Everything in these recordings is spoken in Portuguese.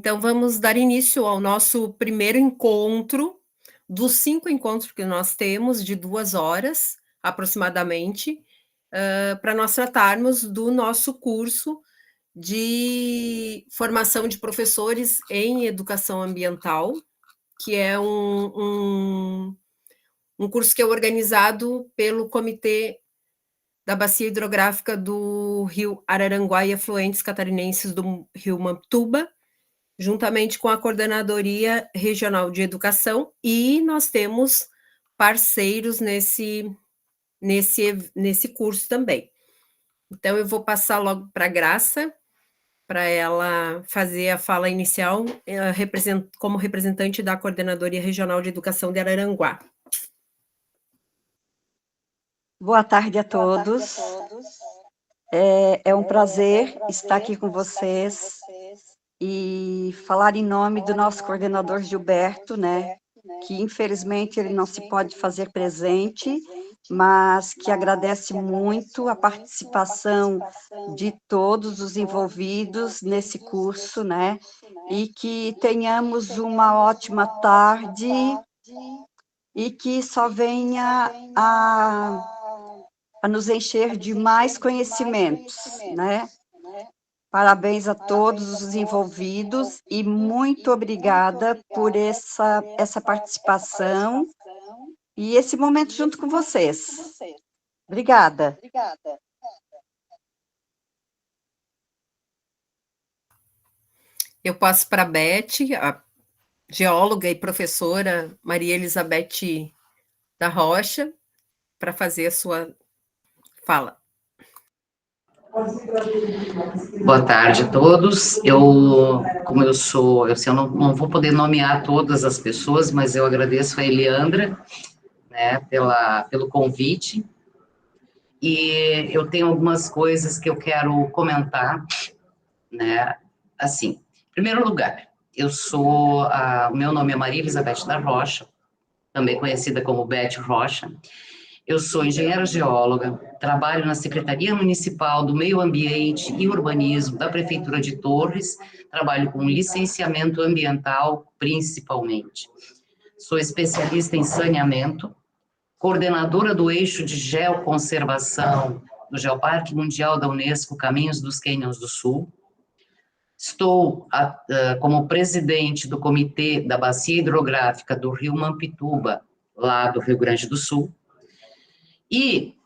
Então, vamos dar início ao nosso primeiro encontro, dos 5 encontros que nós temos, de 2 horas, aproximadamente, para nós tratarmos do nosso curso de formação de professores em educação ambiental, que é um curso que é organizado pelo Comitê da Bacia Hidrográfica do Rio Araranguá e afluentes catarinenses do Rio Mampituba, juntamente com a Coordenadoria Regional de Educação, e nós temos parceiros nesse curso também. Então, eu vou passar logo para a Graça, para ela fazer a fala inicial, como representante da Coordenadoria Regional de Educação de Araranguá. Boa tarde a todos. É um prazer estar aqui com vocês e falar em nome do nosso coordenador Gilberto, né, que infelizmente ele não se pode fazer presente, mas que agradece muito a participação de todos os envolvidos nesse curso, né, e que tenhamos uma ótima tarde e que só venha a nos encher de mais conhecimentos, né? Parabéns a todos os envolvidos e muito obrigada por essa participação e esse momento junto com vocês. Obrigada. Eu passo para a Beth, a geóloga e professora Maria Elizabeth da Rocha, para fazer a sua fala. Boa tarde a todos. Como eu não vou poder nomear todas as pessoas, mas eu agradeço a Eliandra, né, pelo convite, e eu tenho algumas coisas que eu quero comentar, né, assim, em primeiro lugar, o meu nome é Maria Elizabeth da Rocha, também conhecida como Beth Rocha. Eu sou engenheira geóloga, trabalho na Secretaria Municipal do Meio Ambiente e Urbanismo da Prefeitura de Torres, trabalho com licenciamento ambiental, principalmente. Sou especialista em saneamento, coordenadora do eixo de geoconservação do Geoparque Mundial da Unesco Caminhos dos Cânions do Sul. Estou como presidente do Comitê da Bacia Hidrográfica do Rio Mampituba, lá do Rio Grande do Sul. E,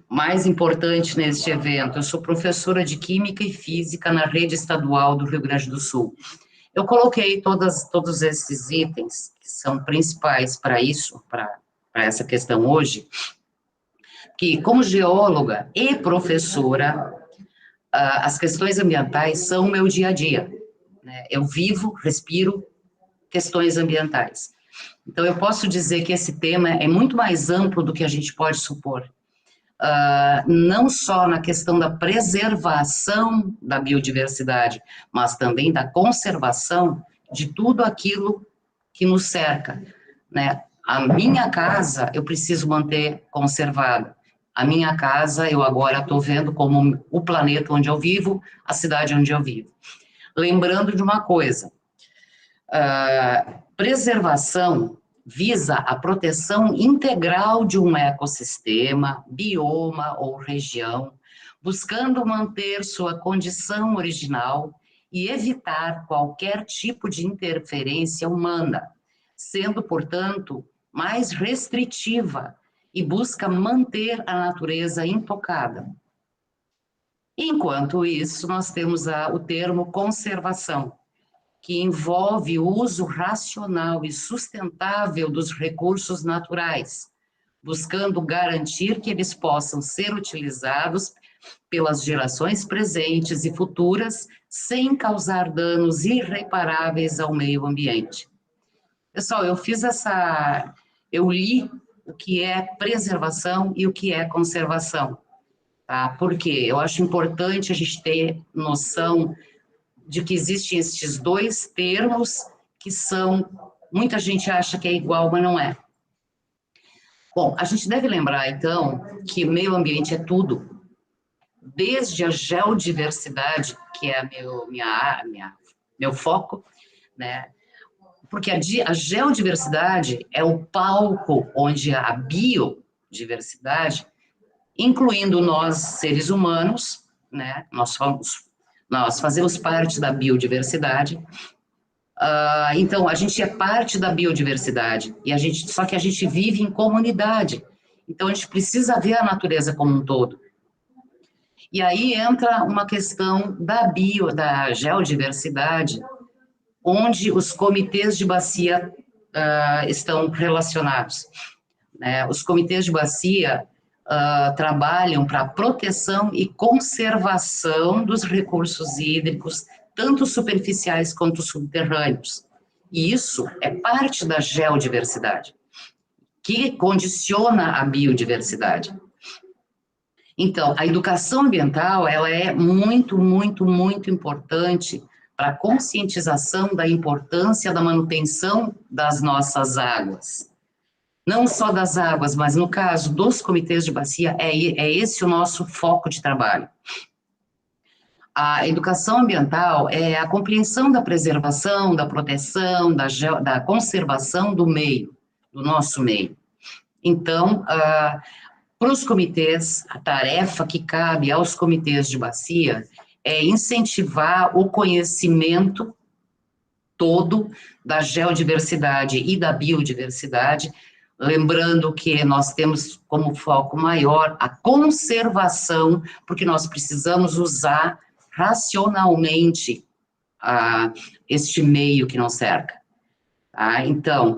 mais importante neste evento, eu sou professora de Química e Física na rede estadual do Rio Grande do Sul. Eu coloquei todos esses itens, que são principais para isso, para essa questão hoje, que como geóloga e professora, as questões ambientais são o meu dia a dia, né? Eu vivo, respiro questões ambientais. Então, eu posso dizer que esse tema é muito mais amplo do que a gente pode supor. Não só na questão da preservação da biodiversidade, mas também da conservação de tudo aquilo que nos cerca, né? A minha casa, eu preciso manter conservada. A minha casa, eu agora estou vendo como o planeta onde eu vivo, a cidade onde eu vivo. Lembrando de uma coisa, preservação visa a proteção integral de um ecossistema, bioma ou região, buscando manter sua condição original e evitar qualquer tipo de interferência humana, sendo, portanto, mais restritiva e busca manter a natureza intocada. Enquanto isso, nós temos o termo conservação, que envolve o uso racional e sustentável dos recursos naturais, buscando garantir que eles possam ser utilizados pelas gerações presentes e futuras, sem causar danos irreparáveis ao meio ambiente. Pessoal, eu li o que é preservação e o que é conservação, tá? Porque eu acho importante a gente ter noção de que existem esses dois termos que muita gente acha que é igual, mas não é. Bom, a gente deve lembrar, então, que o meio ambiente é tudo. desde a geodiversidade, que é meu foco, né? Porque a geodiversidade é o palco onde a biodiversidade, incluindo nós, seres humanos, né? Nós fazemos parte da biodiversidade. Então, a gente é parte da biodiversidade, só que a gente vive em comunidade. Então, a gente precisa ver a natureza como um todo. E aí entra uma questão da geodiversidade, onde os comitês de bacia estão relacionados, né? Os comitês de bacia trabalham para a proteção e conservação dos recursos hídricos, tanto superficiais quanto subterrâneos. E isso é parte da geodiversidade, que condiciona a biodiversidade. Então, a educação ambiental, ela é muito, muito, muito importante para a conscientização da importância da manutenção das nossas águas. Não só das águas, mas no caso dos comitês de bacia, é esse o nosso foco de trabalho. A educação ambiental é a compreensão da preservação, da proteção, da conservação do meio, do nosso meio. Então, para os comitês, a tarefa que cabe aos comitês de bacia é incentivar o conhecimento todo da geodiversidade e da biodiversidade, lembrando que nós temos como foco maior a conservação, porque nós precisamos usar racionalmente este meio que nos cerca. Tá? Então,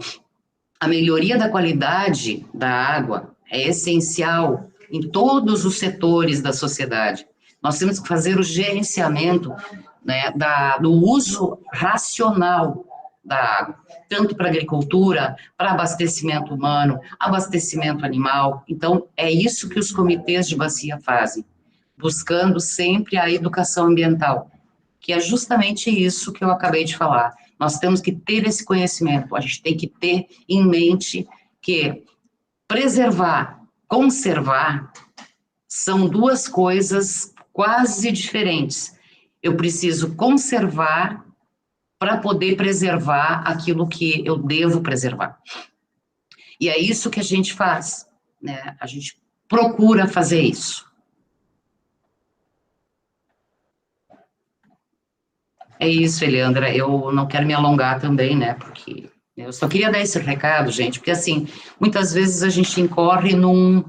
a melhoria da qualidade da água é essencial em todos os setores da sociedade. Nós temos que fazer o gerenciamento, né, do uso racional da água, tanto para agricultura, para abastecimento humano, abastecimento animal. Então, é isso que os comitês de bacia fazem, buscando sempre a educação ambiental, que é justamente isso que eu acabei de falar. Nós temos que ter esse conhecimento, a gente tem que ter em mente que preservar, conservar, são duas coisas quase diferentes. Eu preciso conservar para poder preservar aquilo que eu devo preservar. E é isso que a gente faz, né? A gente procura fazer isso. É isso, Eliandra, eu não quero me alongar também, né, porque eu só queria dar esse recado, gente, porque, assim, muitas vezes a gente incorre numa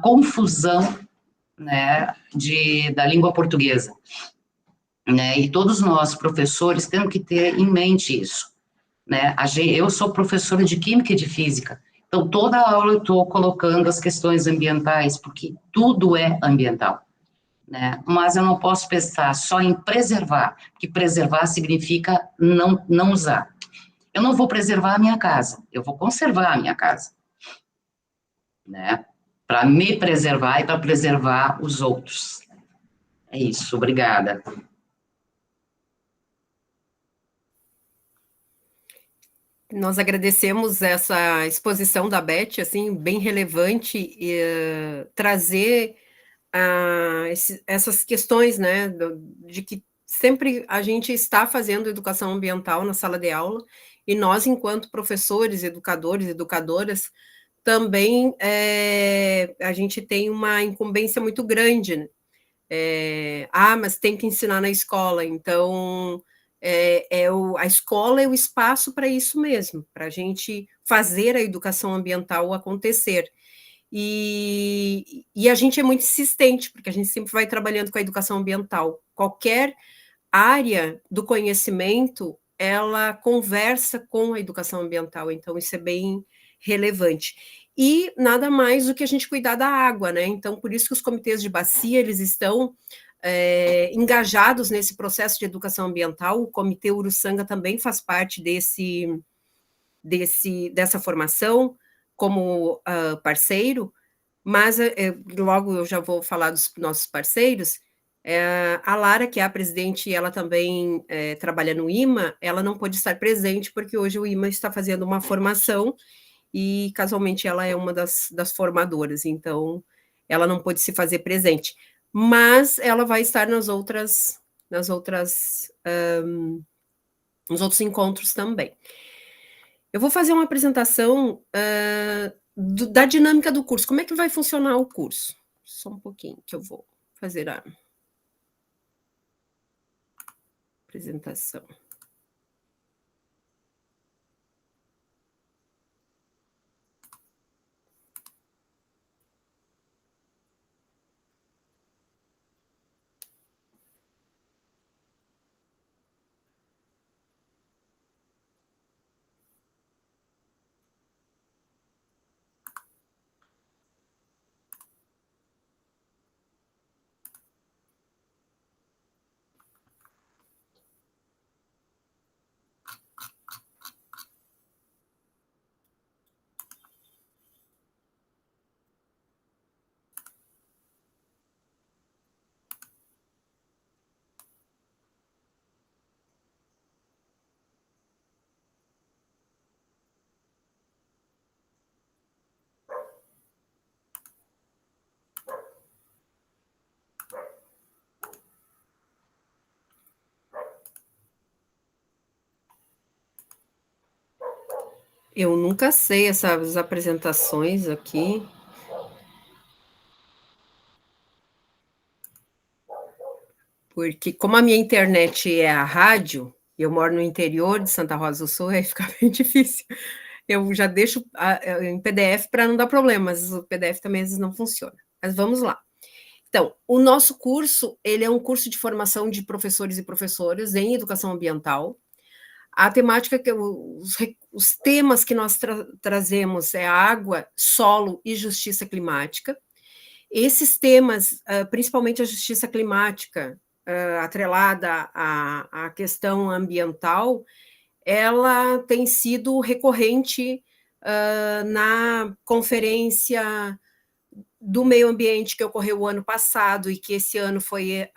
confusão, né, da língua portuguesa, né, e todos nós, professores, temos que ter em mente isso, né, eu sou professora de Química e de Física, então toda aula eu estou colocando as questões ambientais, porque tudo é ambiental, né, mas eu não posso pensar só em preservar, porque preservar significa não usar. Eu não vou preservar a minha casa, eu vou conservar a minha casa, né, para me preservar e para preservar os outros. É isso, obrigada. Nós agradecemos essa exposição da Beth, assim, bem relevante, e trazer essas questões, né, de que sempre a gente está fazendo educação ambiental na sala de aula, e nós, enquanto professores, educadores, educadoras, também a gente tem uma incumbência muito grande, né? Mas tem que ensinar na escola, então a escola é o espaço para isso mesmo, para a gente fazer a educação ambiental acontecer. E a gente é muito insistente, porque a gente sempre vai trabalhando com a educação ambiental. Qualquer área do conhecimento, ela conversa com a educação ambiental, então isso é bem relevante. E nada mais do que a gente cuidar da água, né? Então, por isso que os comitês de bacia, eles estão engajados nesse processo de educação ambiental. O Comitê Uruçanga também faz parte dessa formação, como parceiro, mas logo eu já vou falar dos nossos parceiros. A Lara, que é a presidente, ela também trabalha no IMA, ela não pôde estar presente, porque hoje o IMA está fazendo uma formação, e casualmente ela é uma das formadoras, então ela não pôde se fazer presente, mas ela vai estar nos outros encontros também. Eu vou fazer uma apresentação da dinâmica do curso, como é que vai funcionar o curso. Só um pouquinho que eu vou fazer a apresentação. Eu nunca sei essas apresentações aqui. Porque como a minha internet é a rádio, eu moro no interior de Santa Rosa do Sul, aí fica bem difícil. Eu já deixo em PDF para não dar problema, mas o PDF também às vezes não funciona. Mas vamos lá. Então, o nosso curso, ele é um curso de formação de professores e professoras em educação ambiental. A temática, os temas que nós trazemos é água, solo e justiça climática. Esses temas, principalmente a justiça climática, atrelada à questão ambiental, ela tem sido recorrente na conferência do meio ambiente que ocorreu o ano passado e que esse ano foi,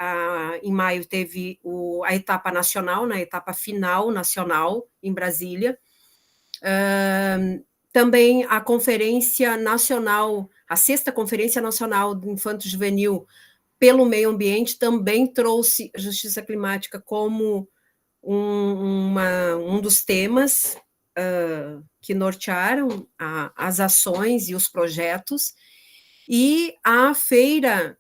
em maio, teve a etapa nacional, na etapa final nacional, em Brasília. Também a Conferência Nacional, a 6ª Conferência Nacional do Infanto Juvenil pelo Meio Ambiente também trouxe a justiça climática como um dos temas que nortearam as ações e os projetos. E a feira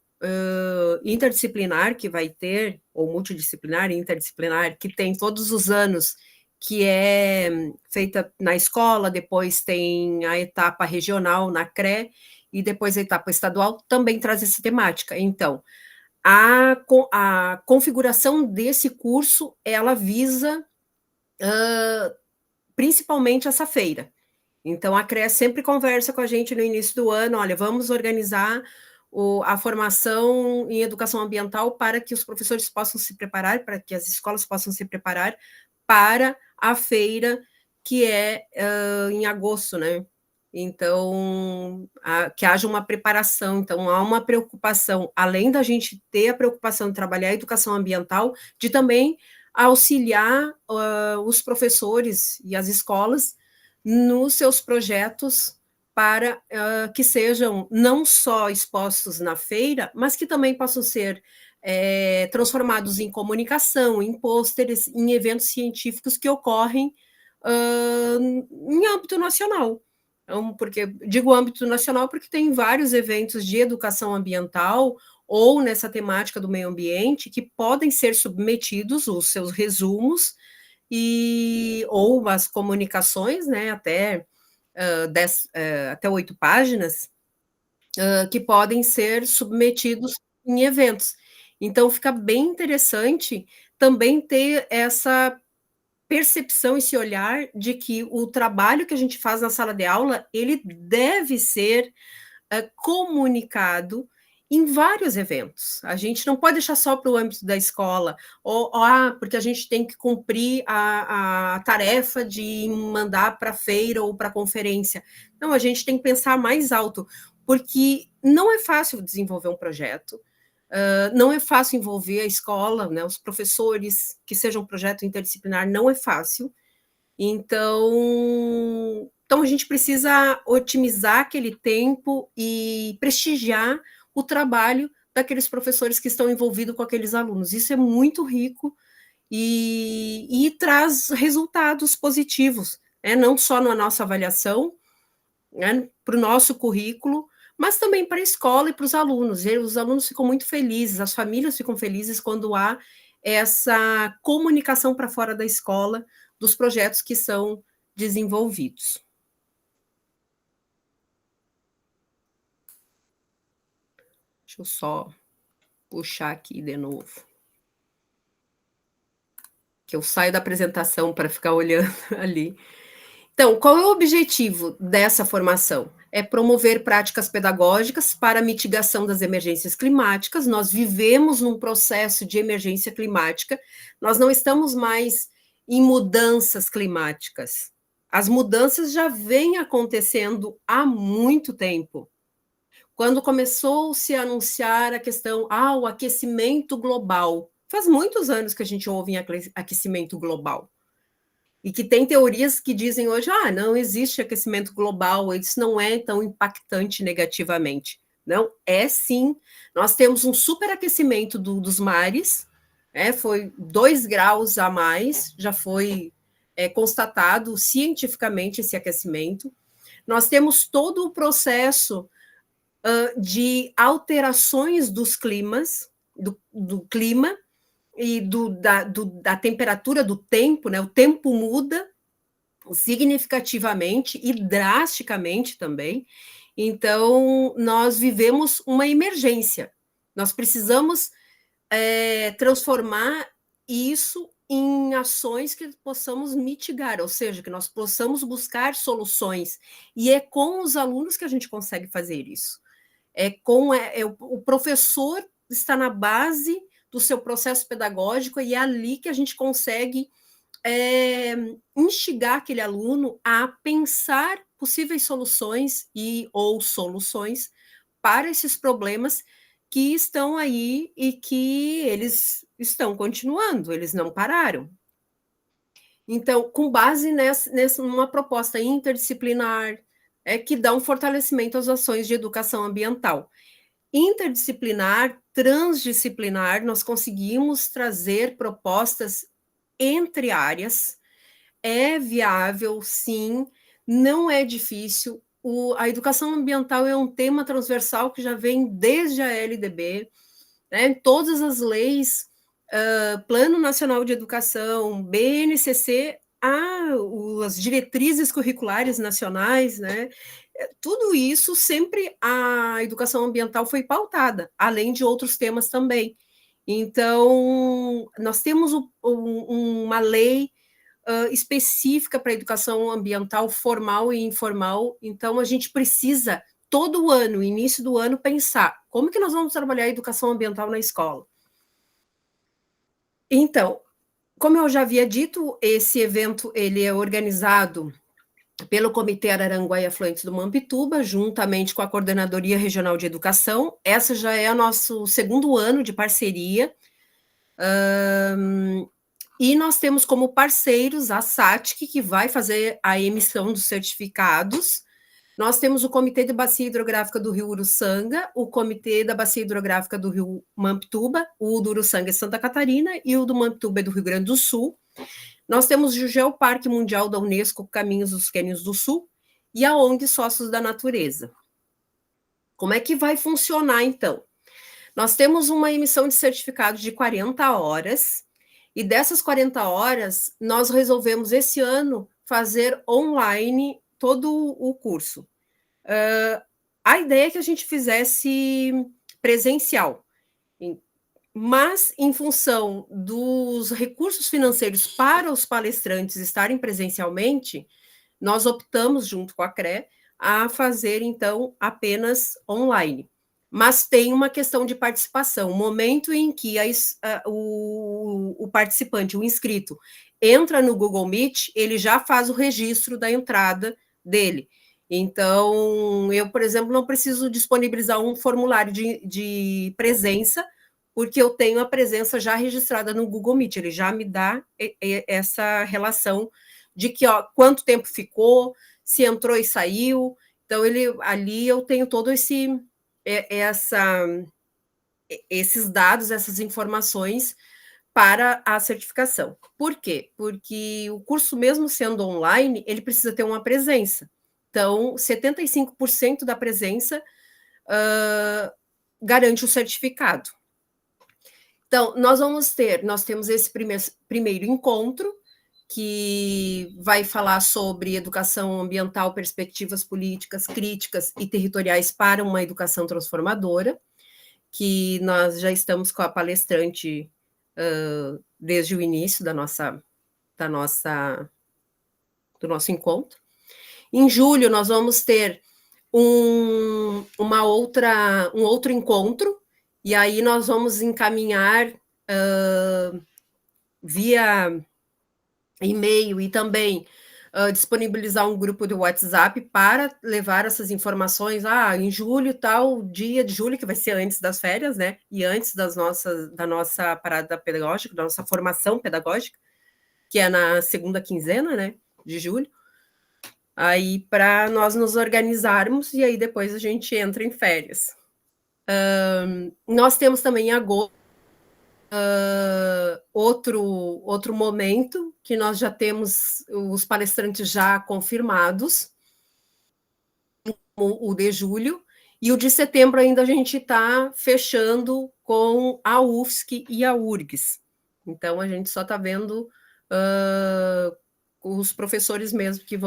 interdisciplinar que vai ter, ou multidisciplinar e interdisciplinar, que tem todos os anos, que é feita na escola, depois tem a etapa regional na CRE, e depois a etapa estadual, também traz essa temática. Então, a configuração desse curso, ela visa principalmente essa feira. Então, a CRE sempre conversa com a gente no início do ano, olha, vamos organizar a formação em educação ambiental para que os professores possam se preparar, para que as escolas possam se preparar para a feira que é em agosto, né? Então, que haja uma preparação. Então, há uma preocupação, além da gente ter a preocupação de trabalhar a educação ambiental, de também auxiliar os professores e as escolas nos seus projetos para que sejam não só expostos na feira, mas que também possam ser transformados em comunicação, em pôsteres, em eventos científicos que ocorrem em âmbito nacional. Então, digo âmbito nacional porque tem vários eventos de educação ambiental ou nessa temática do meio ambiente que podem ser submetidos, os seus resumos, ou as comunicações, né, até 8 páginas, que podem ser submetidos em eventos. Então, fica bem interessante também ter essa percepção, esse olhar de que o trabalho que a gente faz na sala de aula, ele deve ser comunicado em vários eventos. A gente não pode deixar só para o âmbito da escola, porque a gente tem que cumprir a tarefa de mandar para a feira ou para a conferência. Não, a gente tem que pensar mais alto, porque não é fácil desenvolver um projeto, não é fácil envolver a escola, né, os professores, que seja um projeto interdisciplinar, não é fácil. Então a gente precisa otimizar aquele tempo e prestigiar o trabalho daqueles professores que estão envolvidos com aqueles alunos. Isso é muito rico e traz resultados positivos, né? Não só na nossa avaliação, né, para o nosso currículo, mas também para a escola e para os alunos. E os alunos ficam muito felizes, as famílias ficam felizes quando há essa comunicação para fora da escola dos projetos que são desenvolvidos. Deixa eu só puxar aqui de novo. Que eu saio da apresentação para ficar olhando ali. Então, qual é o objetivo dessa formação? É promover práticas pedagógicas para a mitigação das emergências climáticas. Nós vivemos num processo de emergência climática, nós não estamos mais em mudanças climáticas. As mudanças já vêm acontecendo há muito tempo. Quando começou-se a anunciar a questão, o aquecimento global, faz muitos anos que a gente ouve em aquecimento global. E que tem teorias que dizem hoje, não existe aquecimento global, isso não é tão impactante negativamente. Não, é sim. Nós temos um superaquecimento dos mares, foi 2 graus a mais, já foi constatado cientificamente esse aquecimento. Nós temos todo o processo de alterações dos climas, do clima, e da temperatura do tempo, né? O tempo muda significativamente e drasticamente também. Então, nós vivemos uma emergência. Nós precisamos transformar isso em ações que possamos mitigar, ou seja, que nós possamos buscar soluções. E é com os alunos que a gente consegue fazer isso. O professor está na base do seu processo pedagógico e é ali que a gente consegue instigar aquele aluno a pensar possíveis soluções ou soluções para esses problemas que estão aí e que eles estão continuando, eles não pararam. Então, com base numa proposta interdisciplinar, que dá um fortalecimento às ações de educação ambiental. Interdisciplinar, transdisciplinar, nós conseguimos trazer propostas entre áreas, é viável, sim, não é difícil. A educação ambiental é um tema transversal que já vem desde a LDB, né? Todas as leis, Plano Nacional de Educação, BNCC, as diretrizes curriculares nacionais, né? Tudo isso sempre a educação ambiental foi pautada, além de outros temas também. Então, nós temos uma lei específica para a educação ambiental formal e informal, então a gente precisa, todo ano, início do ano, pensar como que nós vamos trabalhar a educação ambiental na escola. Então, como eu já havia dito, esse evento ele é organizado pelo Comitê Araranguá e Afluentes do Mampituba, juntamente com a Coordenadoria Regional de Educação. Essa já é o nosso 2º ano de parceria. E nós temos como parceiros a SATIC, que vai fazer a emissão dos certificados. Nós temos o Comitê de Bacia Hidrográfica do Rio Uruçanga, o Comitê da Bacia Hidrográfica do Rio Mampituba, o do Uruçanga é Santa Catarina e o do Mampituba é do Rio Grande do Sul. Nós temos o Geoparque Mundial da Unesco, Caminhos dos Cânions do Sul, e a ONG Sócios da Natureza. Como é que vai funcionar, então? Nós temos uma emissão de certificado de 40 horas, e dessas 40 horas, nós resolvemos esse ano fazer online todo o curso. A ideia é que a gente fizesse presencial, mas em função dos recursos financeiros para os palestrantes estarem presencialmente, nós optamos, junto com a CRE, a fazer, então, apenas online. Mas tem uma questão de participação. O momento em que o participante, o inscrito, entra no Google Meet, ele já faz o registro da entrada dele. Então, eu, por exemplo, não preciso disponibilizar um formulário de presença, porque eu tenho a presença já registrada no Google Meet, ele já me dá essa relação de que, quanto tempo ficou, se entrou e saiu, então ali eu tenho todo esse esses dados, essas informações para a certificação. Por quê? Porque o curso, mesmo sendo online, ele precisa ter uma presença. Então, 75% da presença garante o certificado. Então, nós temos esse primeiro encontro, que vai falar sobre educação ambiental, perspectivas políticas, críticas e territoriais para uma educação transformadora, que nós já estamos com a palestrante desde o início do nosso encontro. Em julho, nós vamos ter um outro encontro, e aí nós vamos encaminhar via e-mail e também disponibilizar um grupo de WhatsApp para levar essas informações, em julho, tal dia de julho, que vai ser antes das férias, né, e antes da nossa parada pedagógica, da nossa formação pedagógica, que é na segunda quinzena, né, de julho, aí para nós nos organizarmos, e aí depois a gente entra em férias. Nós temos também em agosto outro momento, que nós já temos os palestrantes já confirmados, o de julho, e o de setembro ainda a gente está fechando com a UFSC e a URGS. Então, a gente só está vendo os professores mesmo, que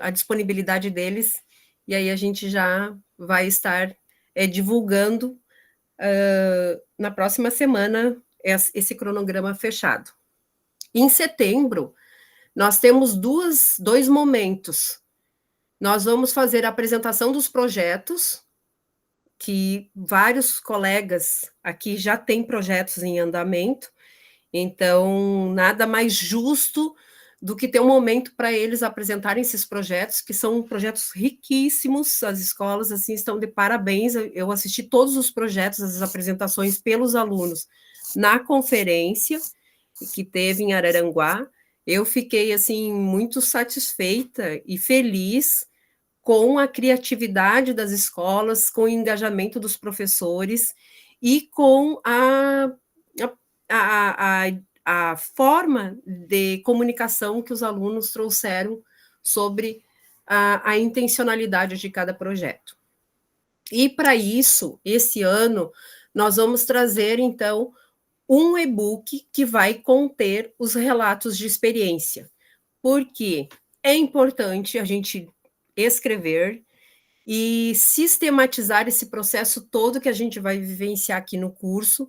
a disponibilidade deles, e aí a gente já vai estar divulgando na próxima semana esse cronograma fechado. Em setembro, nós temos dois momentos. Nós vamos fazer a apresentação dos projetos, que vários colegas aqui já têm projetos em andamento, então nada mais justo do que ter um momento para eles apresentarem esses projetos, que são projetos riquíssimos, as escolas assim estão de parabéns. Eu assisti todos os projetos, as apresentações pelos alunos na conferência que teve em Araranguá. Eu fiquei assim muito satisfeita e feliz com a criatividade das escolas, com o engajamento dos professores e com a forma de comunicação que os alunos trouxeram sobre a intencionalidade de cada projeto. E para isso, esse ano, nós vamos trazer, então, um e-book que vai conter os relatos de experiência, porque é importante a gente escrever e sistematizar esse processo todo que a gente vai vivenciar aqui no curso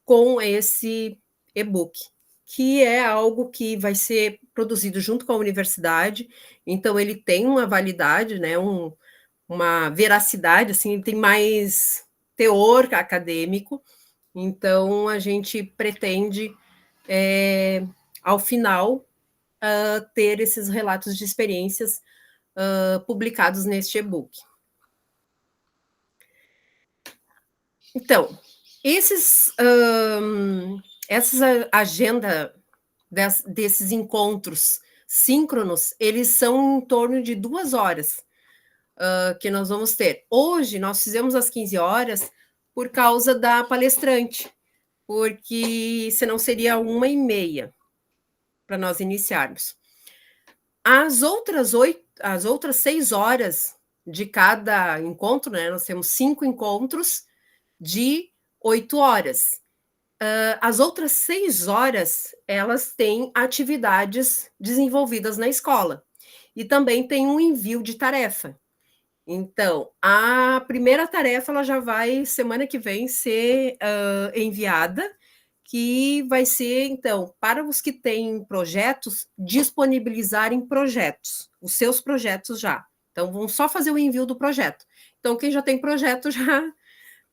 com esse e-book, que é algo que vai ser produzido junto com a universidade, então ele tem uma validade, né, uma veracidade, assim, ele tem mais teor acadêmico. Então, a gente pretende, ao final, ter esses relatos de experiências publicados neste e-book. Então, essa agenda desses encontros síncronos, eles são em torno de 2 horas que nós vamos ter. Hoje, nós fizemos às 15 horas, por causa da palestrante, porque senão seria 1h30 para nós iniciarmos. As outras 6 horas de cada encontro, né, nós temos 5 encontros de 8 horas. As outras 6 horas, elas têm atividades desenvolvidas na escola. E também tem um envio de tarefa. Então, a primeira tarefa ela já vai, semana que vem, ser enviada, que vai ser, então, para os que têm projetos, disponibilizarem projetos, os seus projetos já. Então, vão só fazer o envio do projeto. Então, quem já tem projeto já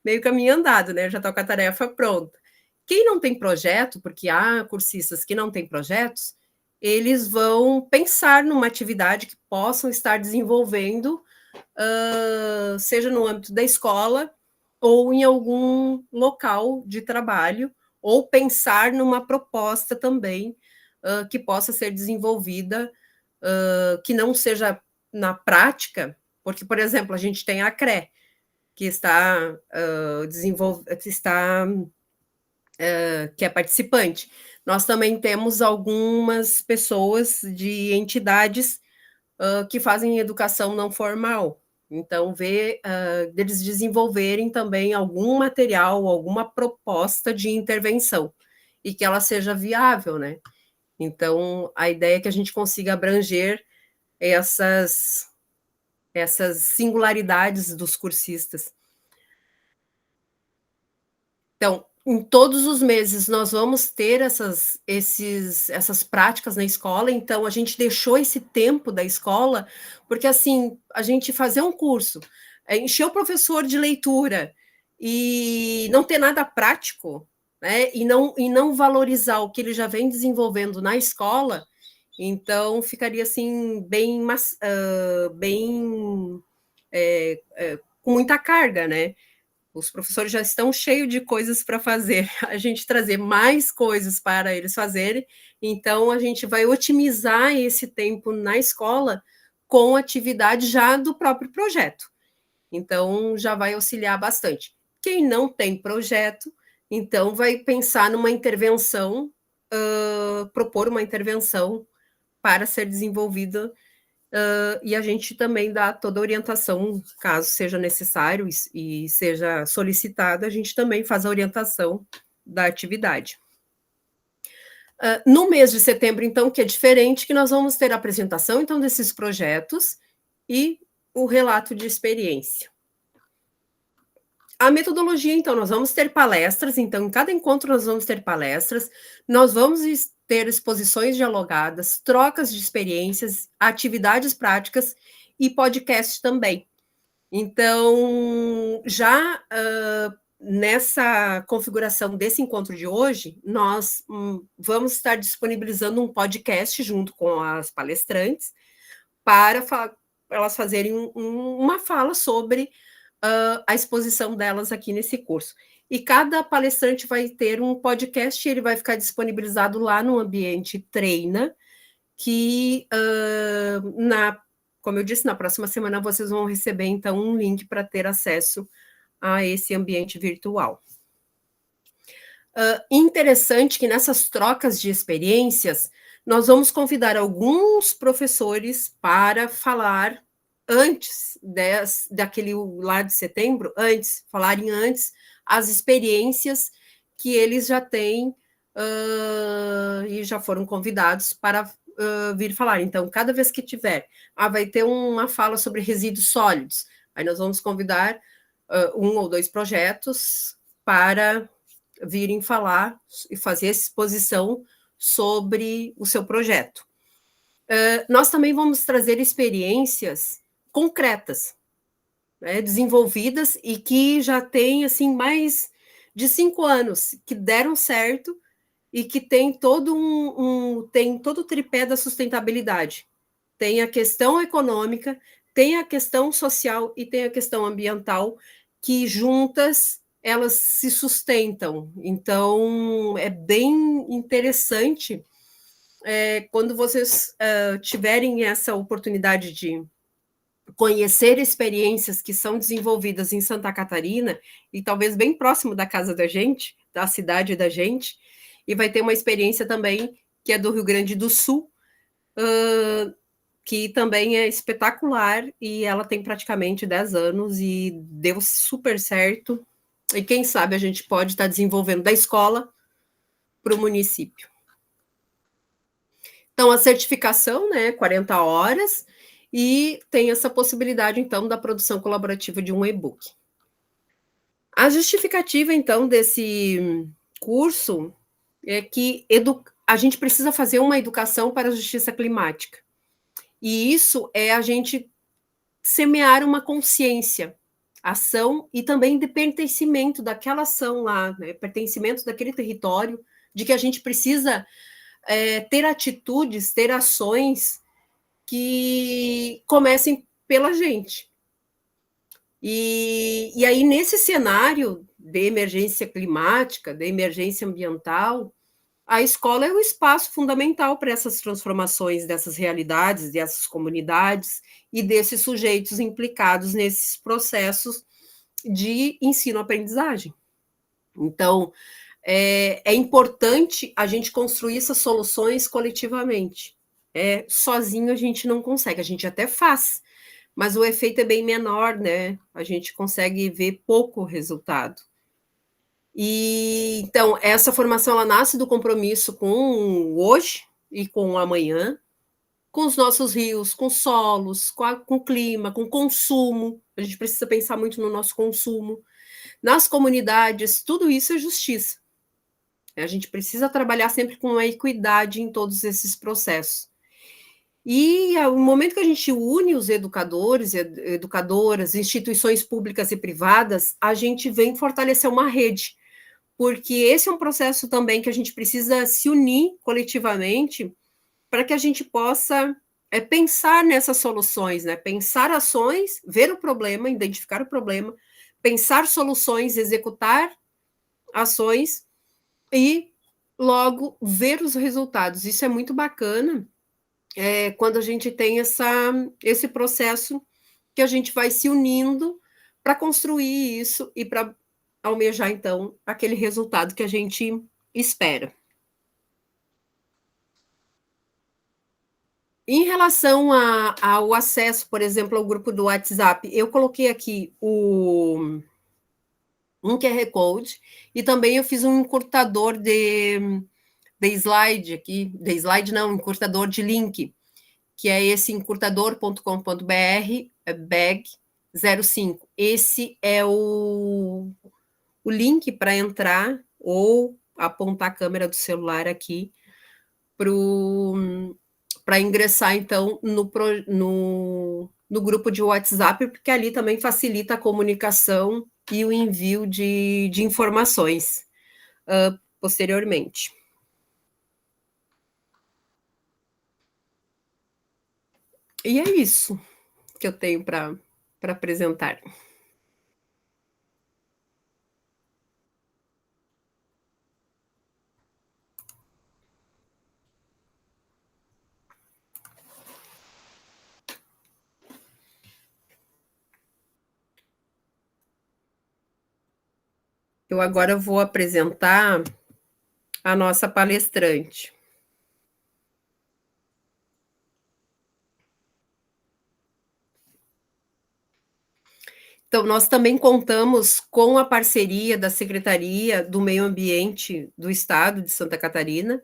meio caminho andado, né? Já está com a tarefa pronta. Quem não tem projeto, porque há cursistas que não têm projetos, eles vão pensar numa atividade que possam estar desenvolvendo, seja no âmbito da escola ou em algum local de trabalho, ou pensar numa proposta também que possa ser desenvolvida, que não seja na prática, porque, por exemplo, a gente tem a CRE, que está que é participante. Nós também temos algumas pessoas de entidades que fazem educação não formal. Então, deles desenvolverem também algum material, alguma proposta de intervenção, e que ela seja viável, né? Então, a ideia é que a gente consiga abranger essas singularidades dos cursistas. Então, em todos os meses, nós vamos ter essas práticas na escola, então a gente deixou esse tempo da escola, porque assim, a gente fazer um curso, encher o professor de leitura e não ter nada prático, né, e não valorizar o que ele já vem desenvolvendo na escola, então ficaria assim, com muita carga, né? Os professores já estão cheios de coisas para fazer, a gente trazer mais coisas para eles fazerem, então a gente vai otimizar esse tempo na escola com atividade já do próprio projeto. Então, já vai auxiliar bastante. Quem não tem projeto, então vai pensar numa intervenção, propor uma intervenção para ser desenvolvida, e a gente também dá toda a orientação, caso seja necessário e seja solicitado, a gente também faz a orientação da atividade. No mês de setembro, então, que é diferente, que nós vamos ter a apresentação, então, desses projetos e o relato de experiência. A metodologia, então, nós vamos ter palestras, então, em cada encontro nós vamos ter palestras, nós vamos ter exposições dialogadas, trocas de experiências, atividades práticas e podcast também. Então, já nessa configuração desse encontro de hoje, nós vamos estar disponibilizando um podcast junto com as palestrantes para elas fazerem uma fala sobre a exposição delas aqui nesse curso. E cada palestrante vai ter um podcast, ele vai ficar disponibilizado lá no ambiente Treina, que, como eu disse, na próxima semana vocês vão receber, então, um link para ter acesso a esse ambiente virtual. Interessante que nessas trocas de experiências, nós vamos convidar alguns professores para falar antes daquele lá de setembro, falarem antes as experiências que eles já têm e já foram convidados para vir falar. Então, cada vez que tiver, vai ter uma fala sobre resíduos sólidos, aí nós vamos convidar 1 ou 2 projetos para virem falar e fazer exposição sobre o seu projeto. Nós também vamos trazer experiências concretas, né, desenvolvidas e que já têm assim, mais de 5 anos, que deram certo e que tem todo tem todo o tripé da sustentabilidade. Tem a questão econômica, tem a questão social e tem a questão ambiental, que juntas elas se sustentam. Então, é bem interessante quando vocês tiverem essa oportunidade de conhecer experiências que são desenvolvidas em Santa Catarina, e talvez bem próximo da casa da gente, da cidade da gente, e vai ter uma experiência também que é do Rio Grande do Sul, que também é espetacular, e ela tem praticamente 10 anos e deu super certo, e quem sabe a gente pode estar desenvolvendo da escola para o município. Então, a certificação, né, 40 horas, e tem essa possibilidade, então, da produção colaborativa de um e-book. A justificativa, então, desse curso é que a gente precisa fazer uma educação para a justiça climática. E isso é a gente semear uma consciência, ação e também de pertencimento daquela ação lá, né, pertencimento daquele território, de que a gente precisa ter atitudes, ter ações que comecem pela gente. E aí, nesse cenário de emergência climática, de emergência ambiental, a escola é o espaço fundamental para essas transformações dessas realidades, dessas comunidades e desses sujeitos implicados nesses processos de ensino-aprendizagem. Então, é importante a gente construir essas soluções coletivamente. Sozinho a gente não consegue, a gente até faz, mas o efeito é bem menor, né? A gente consegue ver pouco resultado. E então essa formação ela nasce do compromisso com hoje e com o amanhã, com os nossos rios, com solos, com o clima, com o consumo. A gente precisa pensar muito no nosso consumo, nas comunidades. Tudo isso é justiça. A gente precisa trabalhar sempre com a equidade em todos esses processos. E no momento que a gente une os educadores, educadoras, instituições públicas e privadas, a gente vem fortalecer uma rede, porque esse é um processo também que a gente precisa se unir coletivamente para que a gente possa pensar nessas soluções, né? Pensar ações, ver o problema, identificar o problema, pensar soluções, executar ações e logo ver os resultados. Isso é muito bacana quando a gente tem esse processo que a gente vai se unindo para construir isso e para almejar, então, aquele resultado que a gente espera. Em relação ao acesso, por exemplo, ao grupo do WhatsApp, eu coloquei aqui um QR Code e também eu fiz um encurtador de slide aqui, de slide não, encurtador de link, que é esse encurtador.com.br, BAG05. Esse é o link para entrar ou apontar a câmera do celular aqui para ingressar, então, no grupo de WhatsApp, porque ali também facilita a comunicação e o envio de informações posteriormente. E é isso que eu tenho para apresentar. Eu agora vou apresentar a nossa palestrante. Então, nós também contamos com a parceria da Secretaria do Meio Ambiente do Estado de Santa Catarina,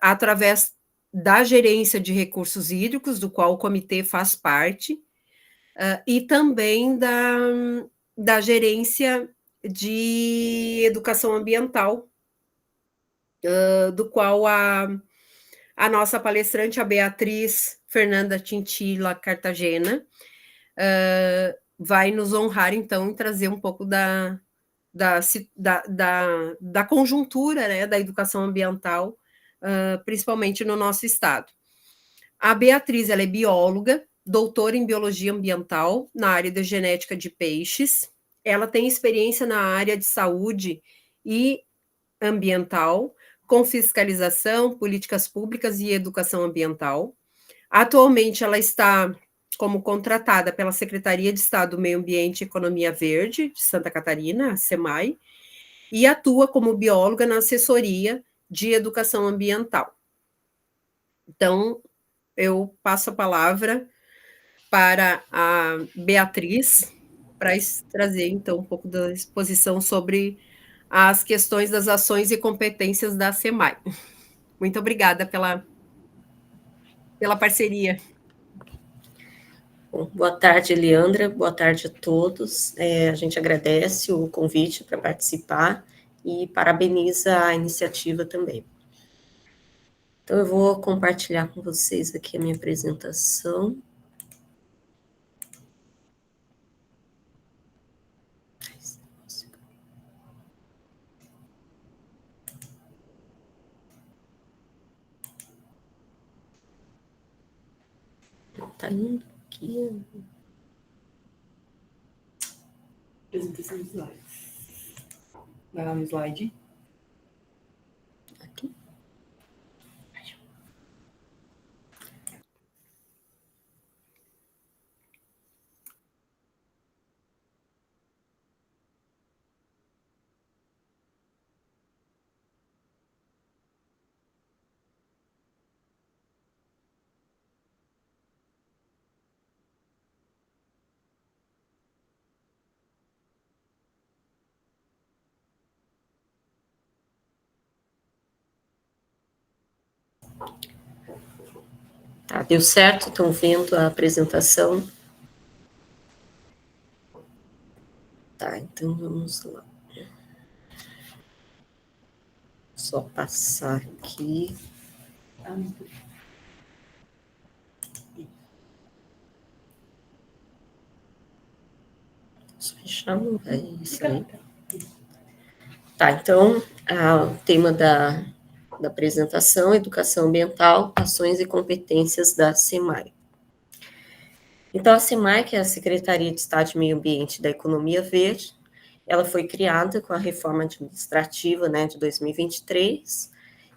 através da Gerência de Recursos Hídricos, do qual o comitê faz parte, e também da Gerência de Educação Ambiental, do qual a nossa palestrante, a Beatriz Fernanda Tintila Cartagena, vai nos honrar, então, em trazer um pouco da conjuntura, né, da educação ambiental, principalmente no nosso estado. A Beatriz, ela é bióloga, doutora em biologia ambiental, na área de genética de peixes. Ela tem experiência na área de saúde e ambiental, com fiscalização, políticas públicas e educação ambiental. Atualmente, ela está como contratada pela Secretaria de Estado do Meio Ambiente e Economia Verde de Santa Catarina, a SEMAI, e atua como bióloga na assessoria de educação ambiental. Então, eu passo a palavra para a Beatriz, para trazer, então, um pouco da exposição sobre as questões das ações e competências da SEMAI. Muito obrigada pela parceria. Bom, boa tarde, Eliandra, boa tarde a todos. A gente agradece o convite para participar e parabeniza a iniciativa também. Então, eu vou compartilhar com vocês aqui a minha apresentação. Está indo aqui. Apresentação de slides. Vai lá no slide. Aqui. Tá, deu certo? Estão vendo a apresentação? Tá, então vamos lá. Só passar aqui. Só fechar, não vai sair. Tá, então, o tema da apresentação, educação ambiental, ações e competências da SEMAI. Então, a SEMAI, que é a Secretaria de Estado de Meio Ambiente e da Economia Verde, ela foi criada com a reforma administrativa, né, de 2023,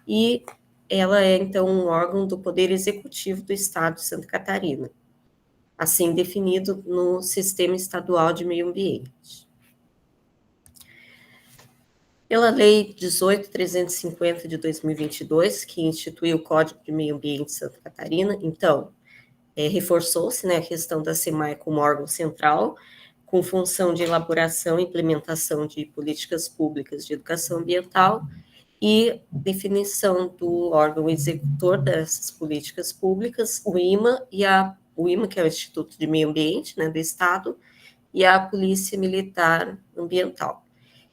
e ela é, então, um órgão do Poder Executivo do Estado de Santa Catarina, assim definido no Sistema Estadual de Meio Ambiente. Pela Lei 18.350 de 2022, que instituiu o Código de Meio Ambiente de Santa Catarina, então, reforçou-se, né, a questão da SEMAI como órgão central, com função de elaboração e implementação de políticas públicas de educação ambiental e definição do órgão executor dessas políticas públicas, o IMA, o IMA, que é o Instituto de Meio Ambiente, né, do Estado, e a Polícia Militar Ambiental.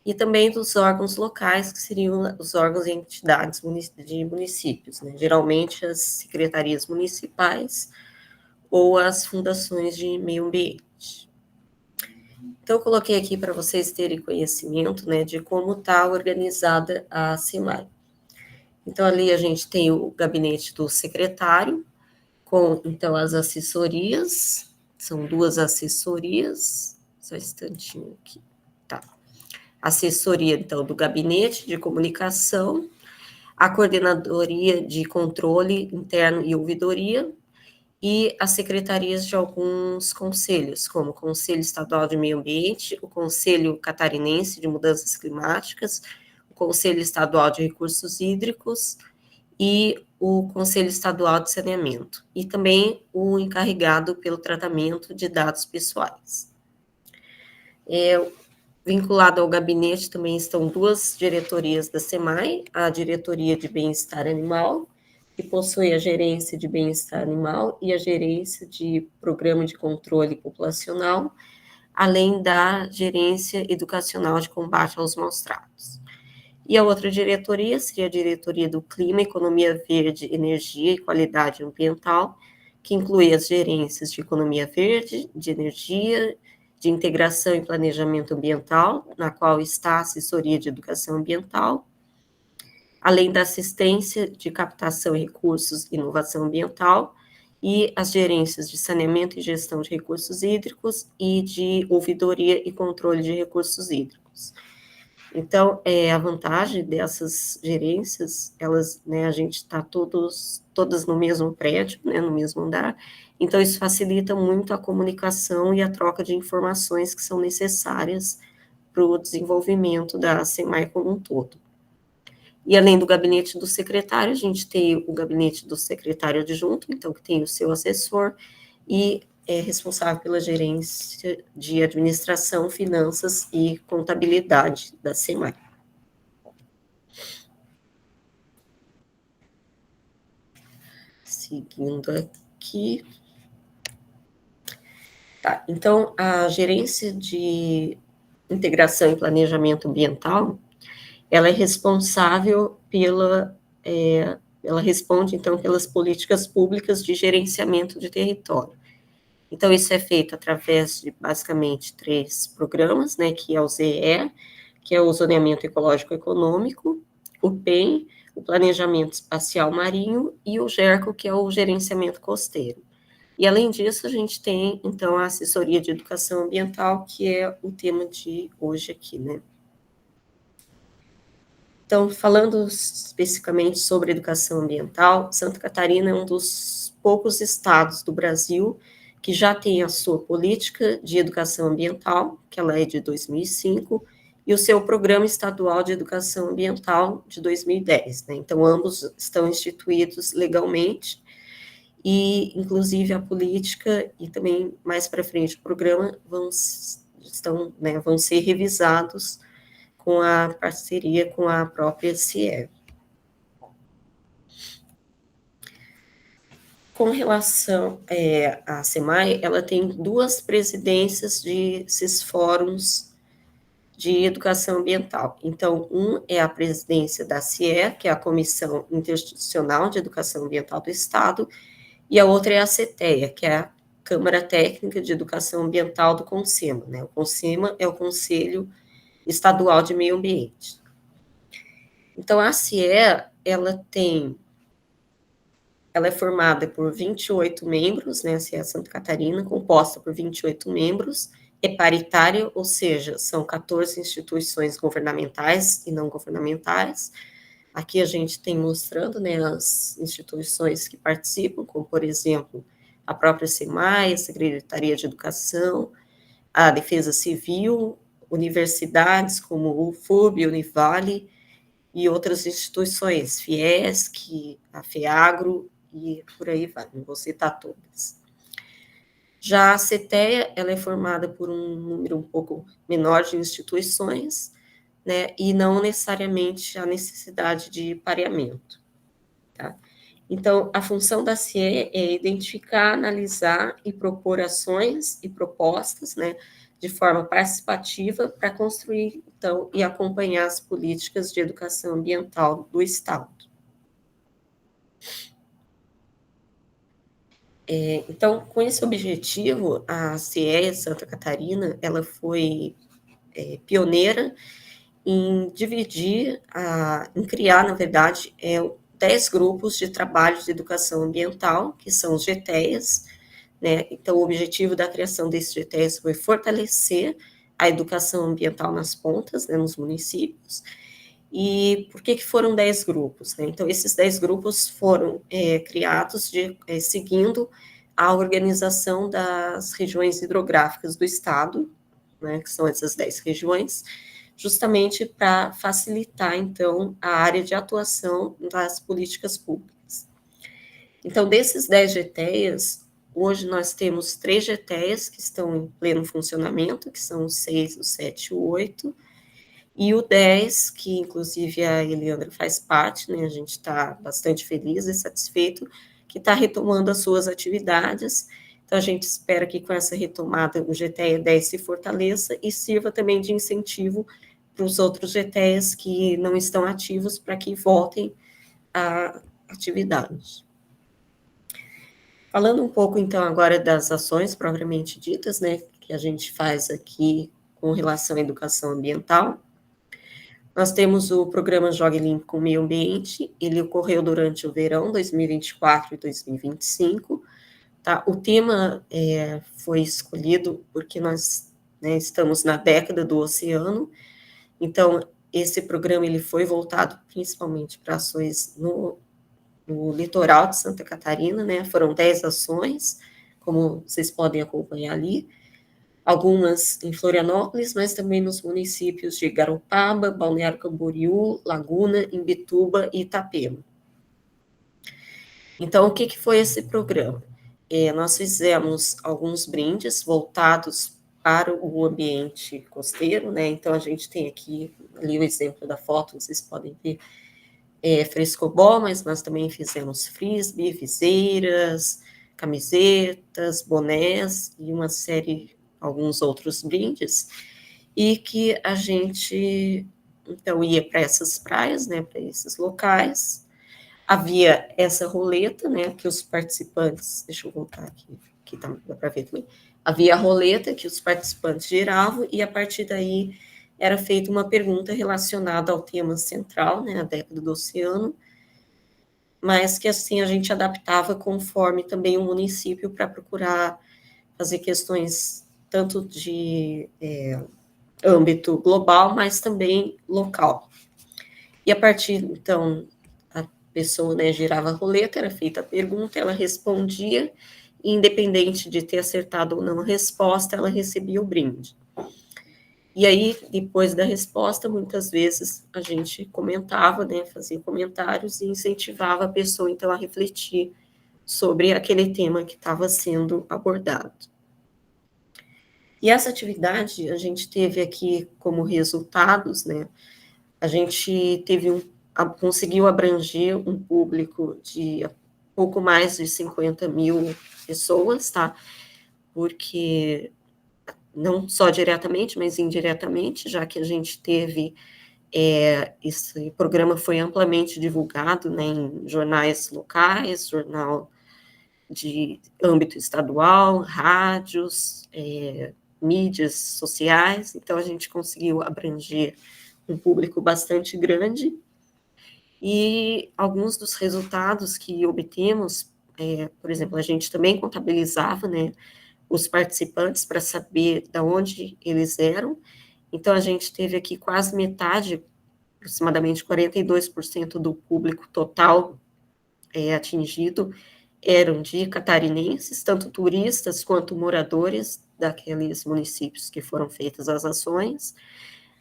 E também dos órgãos locais, que seriam os órgãos e entidades de municípios, né, geralmente as secretarias municipais ou as fundações de meio ambiente. Então, eu coloquei aqui para vocês terem conhecimento, né, de como está organizada a SEMAI. Então, ali a gente tem o gabinete do secretário, com, então, as assessorias, são 2 assessorias, só um instantinho aqui, tá. Assessoria, então, do gabinete de comunicação, a coordenadoria de controle interno e ouvidoria, e as secretarias de alguns conselhos, como o Conselho Estadual de Meio Ambiente, o Conselho Catarinense de Mudanças Climáticas, o Conselho Estadual de Recursos Hídricos e o Conselho Estadual de Saneamento, e também o encarregado pelo tratamento de dados pessoais. Vinculado ao gabinete também estão 2 diretorias da SEMAI, a Diretoria de Bem-Estar Animal, que possui a gerência de bem-estar animal e a gerência de programa de controle populacional, além da gerência educacional de combate aos maus-tratos. E a outra diretoria seria a diretoria do Clima, Economia Verde, Energia e Qualidade Ambiental, que inclui as gerências de Economia Verde, de Energia, de Integração e Planejamento Ambiental, na qual está a Assessoria de Educação Ambiental, além da assistência de captação e recursos e inovação ambiental, e as gerências de saneamento e gestão de recursos hídricos e de ouvidoria e controle de recursos hídricos. Então, a vantagem dessas gerências, elas, né, a gente está todas no mesmo prédio, né, no mesmo andar, então isso facilita muito a comunicação e a troca de informações que são necessárias para o desenvolvimento da SEMAI como um todo. E além do gabinete do secretário, a gente tem o gabinete do secretário adjunto, então que tem o seu assessor, e é responsável pela gerência de administração, finanças e contabilidade da SEMAI. Seguindo aqui. Tá, então, a gerência de integração e planejamento ambiental, ela é responsável ela responde, então, pelas políticas públicas de gerenciamento de território. Então, isso é feito através de, basicamente, 3 programas, né, que é o ZE, que é o Zoneamento Ecológico Econômico, o PEM, o Planejamento Espacial Marinho, e o GERCO, que é o Gerenciamento Costeiro. E, além disso, a gente tem, então, a Assessoria de Educação Ambiental, que é o tema de hoje aqui, né. Então, falando especificamente sobre educação ambiental, Santa Catarina é um dos poucos estados do Brasil que já tem a sua política de educação ambiental, que ela é de 2005, e o seu programa estadual de educação ambiental de 2010, né? Então, ambos estão instituídos legalmente, e, inclusive, a política e também, mais para frente, o programa vão ser revisados com a parceria com a própria CIE. com relação à SEMAI, ela tem 2 presidências desses fóruns de educação ambiental. Então, é a presidência da CIE, que é a Comissão Interinstitucional de Educação Ambiental do Estado, e a outra é a CETEA, que é a Câmara Técnica de Educação Ambiental do CONSEMA, né? O CONSEMA é o Conselho Estadual de Meio Ambiente. Então, a CIE, ela é formada por 28 membros, né, a CIE Santa Catarina, composta por 28 membros, é paritária, ou seja, são 14 instituições governamentais e não governamentais. Aqui a gente tem mostrando, né, as instituições que participam, como, por exemplo, a própria SEMAI, a Secretaria de Educação, a Defesa Civil, universidades como o FUB, Univale, e outras instituições, Fiesc, a FEAGRO, e por aí vai, não vou citar todas. Já a CETEA, ela é formada por um número um pouco menor de instituições, né, e não necessariamente a necessidade de pareamento, tá? Então, a função da CIE é identificar, analisar e propor ações e propostas, né, de forma participativa para construir, então, e acompanhar as políticas de educação ambiental do Estado. Então, com esse objetivo, a CIE Santa Catarina, ela foi pioneira em dividir, em criar, na verdade, 10 grupos de trabalho de educação ambiental, que são os GTEAs, né? Então, o objetivo da criação desses GTEAs foi fortalecer a educação ambiental nas pontas, né, nos municípios. E por que foram 10 grupos? Né? Então, esses 10 grupos foram criados seguindo a organização das regiões hidrográficas do Estado, né, que são essas 10 regiões, justamente para facilitar, então, a área de atuação das políticas públicas. Então, desses 10 GTEAs, hoje nós temos 3 GTEAs que estão em pleno funcionamento, que são o 6, o 7 e o 8, e o 10, que inclusive a Eliandra faz parte, né, a gente está bastante feliz e satisfeito, que está retomando as suas atividades. Então, a gente espera que com essa retomada o GTEA 10 se fortaleça e sirva também de incentivo para os outros GTEAs que não estão ativos para que voltem à atividade. Falando um pouco, então, agora das ações propriamente ditas, né, que a gente faz aqui com relação à educação ambiental, nós temos o programa Jogue Limpo com o Meio Ambiente, ele ocorreu durante o verão 2024 e 2025, tá? O tema foi escolhido porque nós, né, estamos na década do oceano, então esse programa ele foi voltado principalmente para ações no litoral de Santa Catarina, né? Foram 10 ações, como vocês podem acompanhar ali, algumas em Florianópolis, mas também nos municípios de Garopaba, Balneário Camboriú, Laguna, Imbituba e Itapema. Então, o que foi esse programa? Nós fizemos alguns brindes voltados para o ambiente costeiro, né? Então, a gente tem aqui, ali o exemplo da foto, vocês podem ver, frescobol, mas nós também fizemos frisbee, viseiras, camisetas, bonés e uma série, alguns outros brindes, e que a gente, então, ia para essas praias, né, para esses locais, havia essa roleta, né, que os participantes, deixa eu voltar aqui tá, dá para ver também, havia a roleta que os participantes giravam, e a partir daí era feita uma pergunta relacionada ao tema central, né, a década do oceano, mas que assim a gente adaptava conforme também o município para procurar fazer questões tanto de âmbito global, mas também local. E a partir, então, a pessoa, né, girava a roleta, era feita a pergunta, ela respondia, e independente de ter acertado ou não a resposta, ela recebia o brinde. E aí, depois da resposta, muitas vezes a gente comentava, né, fazia comentários e incentivava a pessoa, então, a refletir sobre aquele tema que estava sendo abordado. E essa atividade, a gente teve aqui como resultados, né, a gente conseguiu abranger um público de pouco mais de 50 mil pessoas, tá? Porque não só diretamente, mas indiretamente, já que a gente teve, esse programa foi amplamente divulgado, né, em jornais locais, jornal de âmbito estadual, rádios, mídias sociais, então a gente conseguiu abranger um público bastante grande, e alguns dos resultados que obtemos, por exemplo, a gente também contabilizava, né, os participantes para saber de onde eles eram, então a gente teve aqui quase metade, aproximadamente 42% do público total atingido eram de catarinenses, tanto turistas quanto moradores daqueles municípios que foram feitas as ações.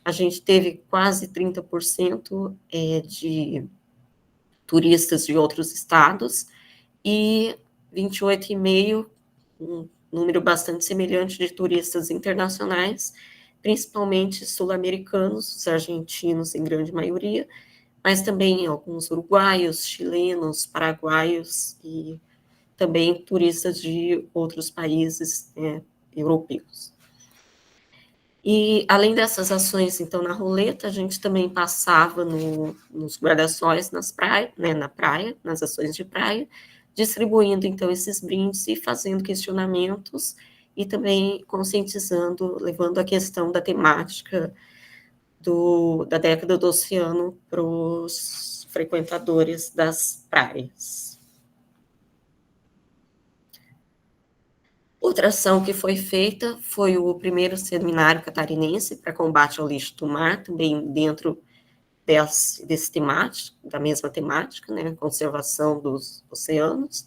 A gente teve quase 30% de turistas de outros estados e 28,5%, um número bastante semelhante de turistas internacionais, principalmente sul-americanos, os argentinos em grande maioria, mas também alguns uruguaios, chilenos, paraguaios e também turistas de outros países europeus. E, além dessas ações, então, na roleta, a gente também passava nos guarda-sóis nas praias, né, na praia, nas ações de praia, distribuindo, então, esses brindes e fazendo questionamentos e também conscientizando, levando a questão da temática da década do oceano para os frequentadores das praias. Outra ação que foi feita foi o primeiro seminário catarinense para combate ao lixo do mar, também dentro desse temático, da mesma temática, né, conservação dos oceanos.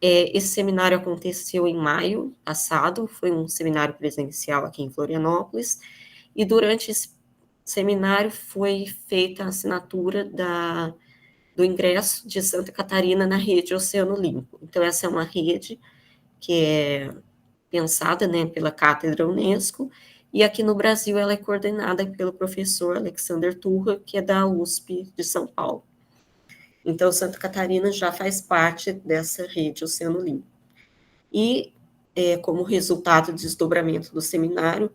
Esse seminário aconteceu em maio passado, foi um seminário presencial aqui em Florianópolis, e durante esse seminário foi feita a assinatura do ingresso de Santa Catarina na rede Oceano Limpo. Então, essa é uma rede que é pensada, né, pela Cátedra Unesco, e aqui no Brasil ela é coordenada pelo professor Alexander Turra, que é da USP de São Paulo. Então, Santa Catarina já faz parte dessa rede Oceano Limpo. E, como resultado do desdobramento do seminário,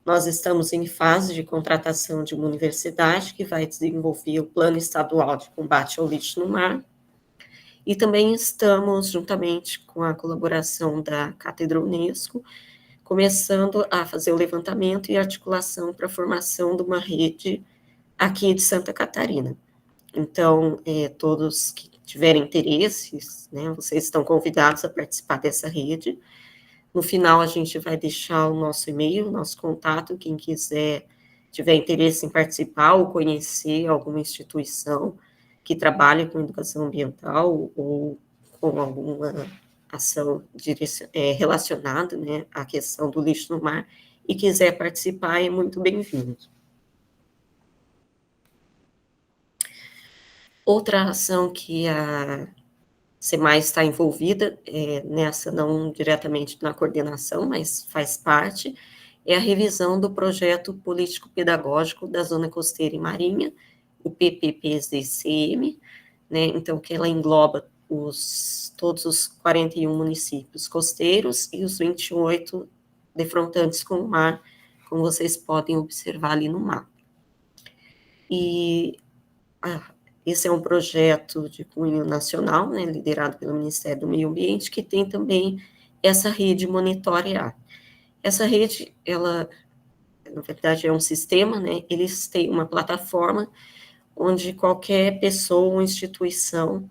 nós estamos em fase de contratação de uma universidade que vai desenvolver o Plano Estadual de Combate ao Lixo no Mar, e também estamos, juntamente com a colaboração da Cátedra Unesco, começando a fazer o levantamento e articulação para a formação de uma rede aqui de Santa Catarina. Então, todos que tiverem interesses, né, vocês estão convidados a participar dessa rede. No final, a gente vai deixar o nosso e-mail, nosso contato, quem quiser, tiver interesse em participar ou conhecer alguma instituição que trabalha com educação ambiental ou com alguma ação relacionada, né, à questão do lixo no mar e quiser participar, é muito bem-vindo. Outra ação que a SEMAI está envolvida nessa, não diretamente na coordenação, mas faz parte, é a revisão do projeto político-pedagógico da Zona Costeira e Marinha, o PPPZCM, né, então que ela engloba todos os 41 municípios costeiros e os 28 defrontantes com o mar, como vocês podem observar ali no mapa. E esse é um projeto de cunho nacional, né, liderado pelo Ministério do Meio Ambiente, que tem também essa rede monitorear. Essa rede, ela, na verdade, é um sistema, né, eles têm uma plataforma onde qualquer pessoa ou instituição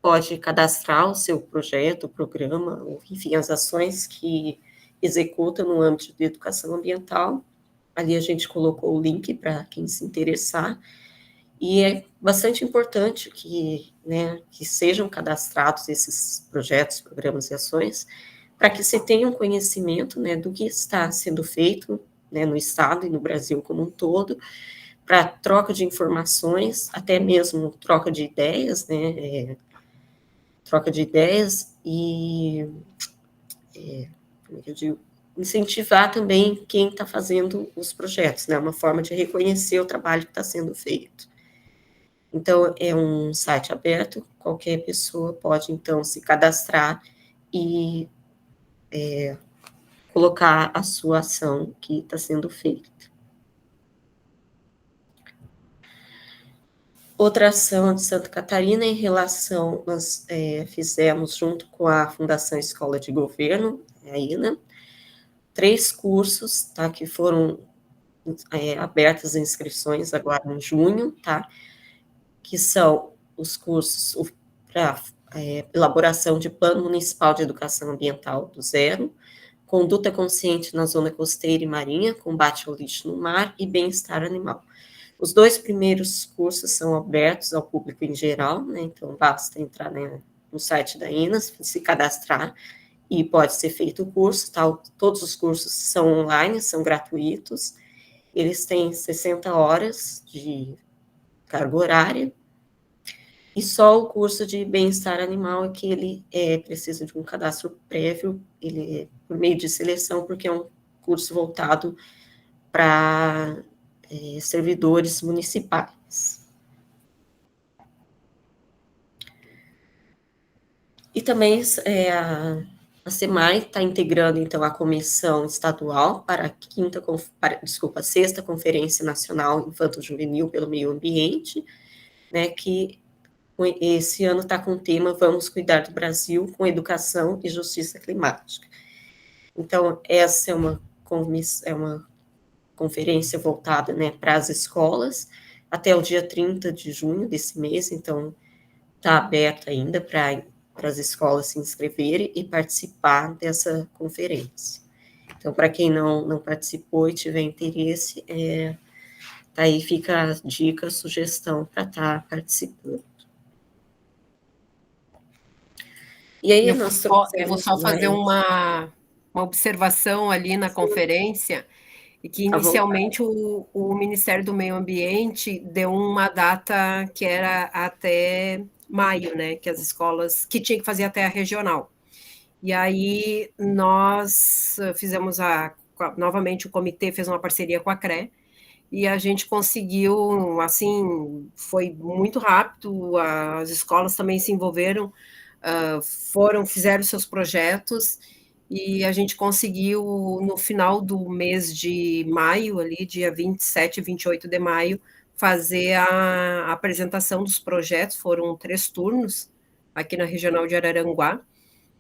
pode cadastrar o seu projeto, programa, ou, enfim, as ações que executa no âmbito de educação ambiental. Ali a gente colocou o link para quem se interessar, e é bastante importante que, né, que sejam cadastrados esses projetos, programas e ações, para que se tenha um conhecimento, né, do que está sendo feito, né, no Estado e no Brasil como um todo, para troca de informações, até mesmo troca de ideias, né, troca de ideias e, como eu digo, incentivar também quem está fazendo os projetos, né, uma forma de reconhecer o trabalho que está sendo feito. Então, é um site aberto, qualquer pessoa pode, então, se cadastrar e colocar a sua ação que está sendo feita. Outra ação de Santa Catarina em relação, nós fizemos junto com a Fundação Escola de Governo, a INA, 3 cursos, tá, que foram abertas as inscrições agora em junho, tá, que são os cursos para elaboração de Plano Municipal de Educação Ambiental do Zero, Conduta Consciente na Zona Costeira e Marinha, Combate ao Lixo no Mar e Bem-Estar Animal. Os 2 primeiros cursos são abertos ao público em geral, né, então basta entrar, né, no site da INAS, se cadastrar, e pode ser feito o curso, tá? Todos os cursos são online, são gratuitos, eles têm 60 horas de carga horária, e só o curso de bem-estar animal é que ele precisa de um cadastro prévio, ele é por meio de seleção, porque é um curso voltado para servidores municipais. E também a SEMAI está integrando, então, a comissão estadual para a sexta Conferência Nacional Infanto-Juvenil pelo Meio Ambiente, né, que esse ano está com o tema Vamos Cuidar do Brasil com Educação e Justiça Climática. Então, essa é uma conferência voltada, né, para as escolas, até o dia 30 de junho desse mês, então está aberto ainda para as escolas se inscreverem e participar dessa conferência. Então, para quem não participou e tiver interesse, aí fica a dica, a sugestão para estar participando. E aí eu vou só fazer uma observação ali na conferência, e que inicialmente o Ministério do Meio Ambiente deu uma data que era até maio, né, que as escolas, que tinha que fazer até a regional. E aí nós fizemos novamente o comitê fez uma parceria com a CRE, e a gente conseguiu, assim, foi muito rápido, as escolas também se envolveram, fizeram seus projetos, e a gente conseguiu, no final do mês de maio, ali, dia 27 e 28 de maio, fazer a apresentação dos projetos, foram 3 turnos, aqui na Regional de Araranguá,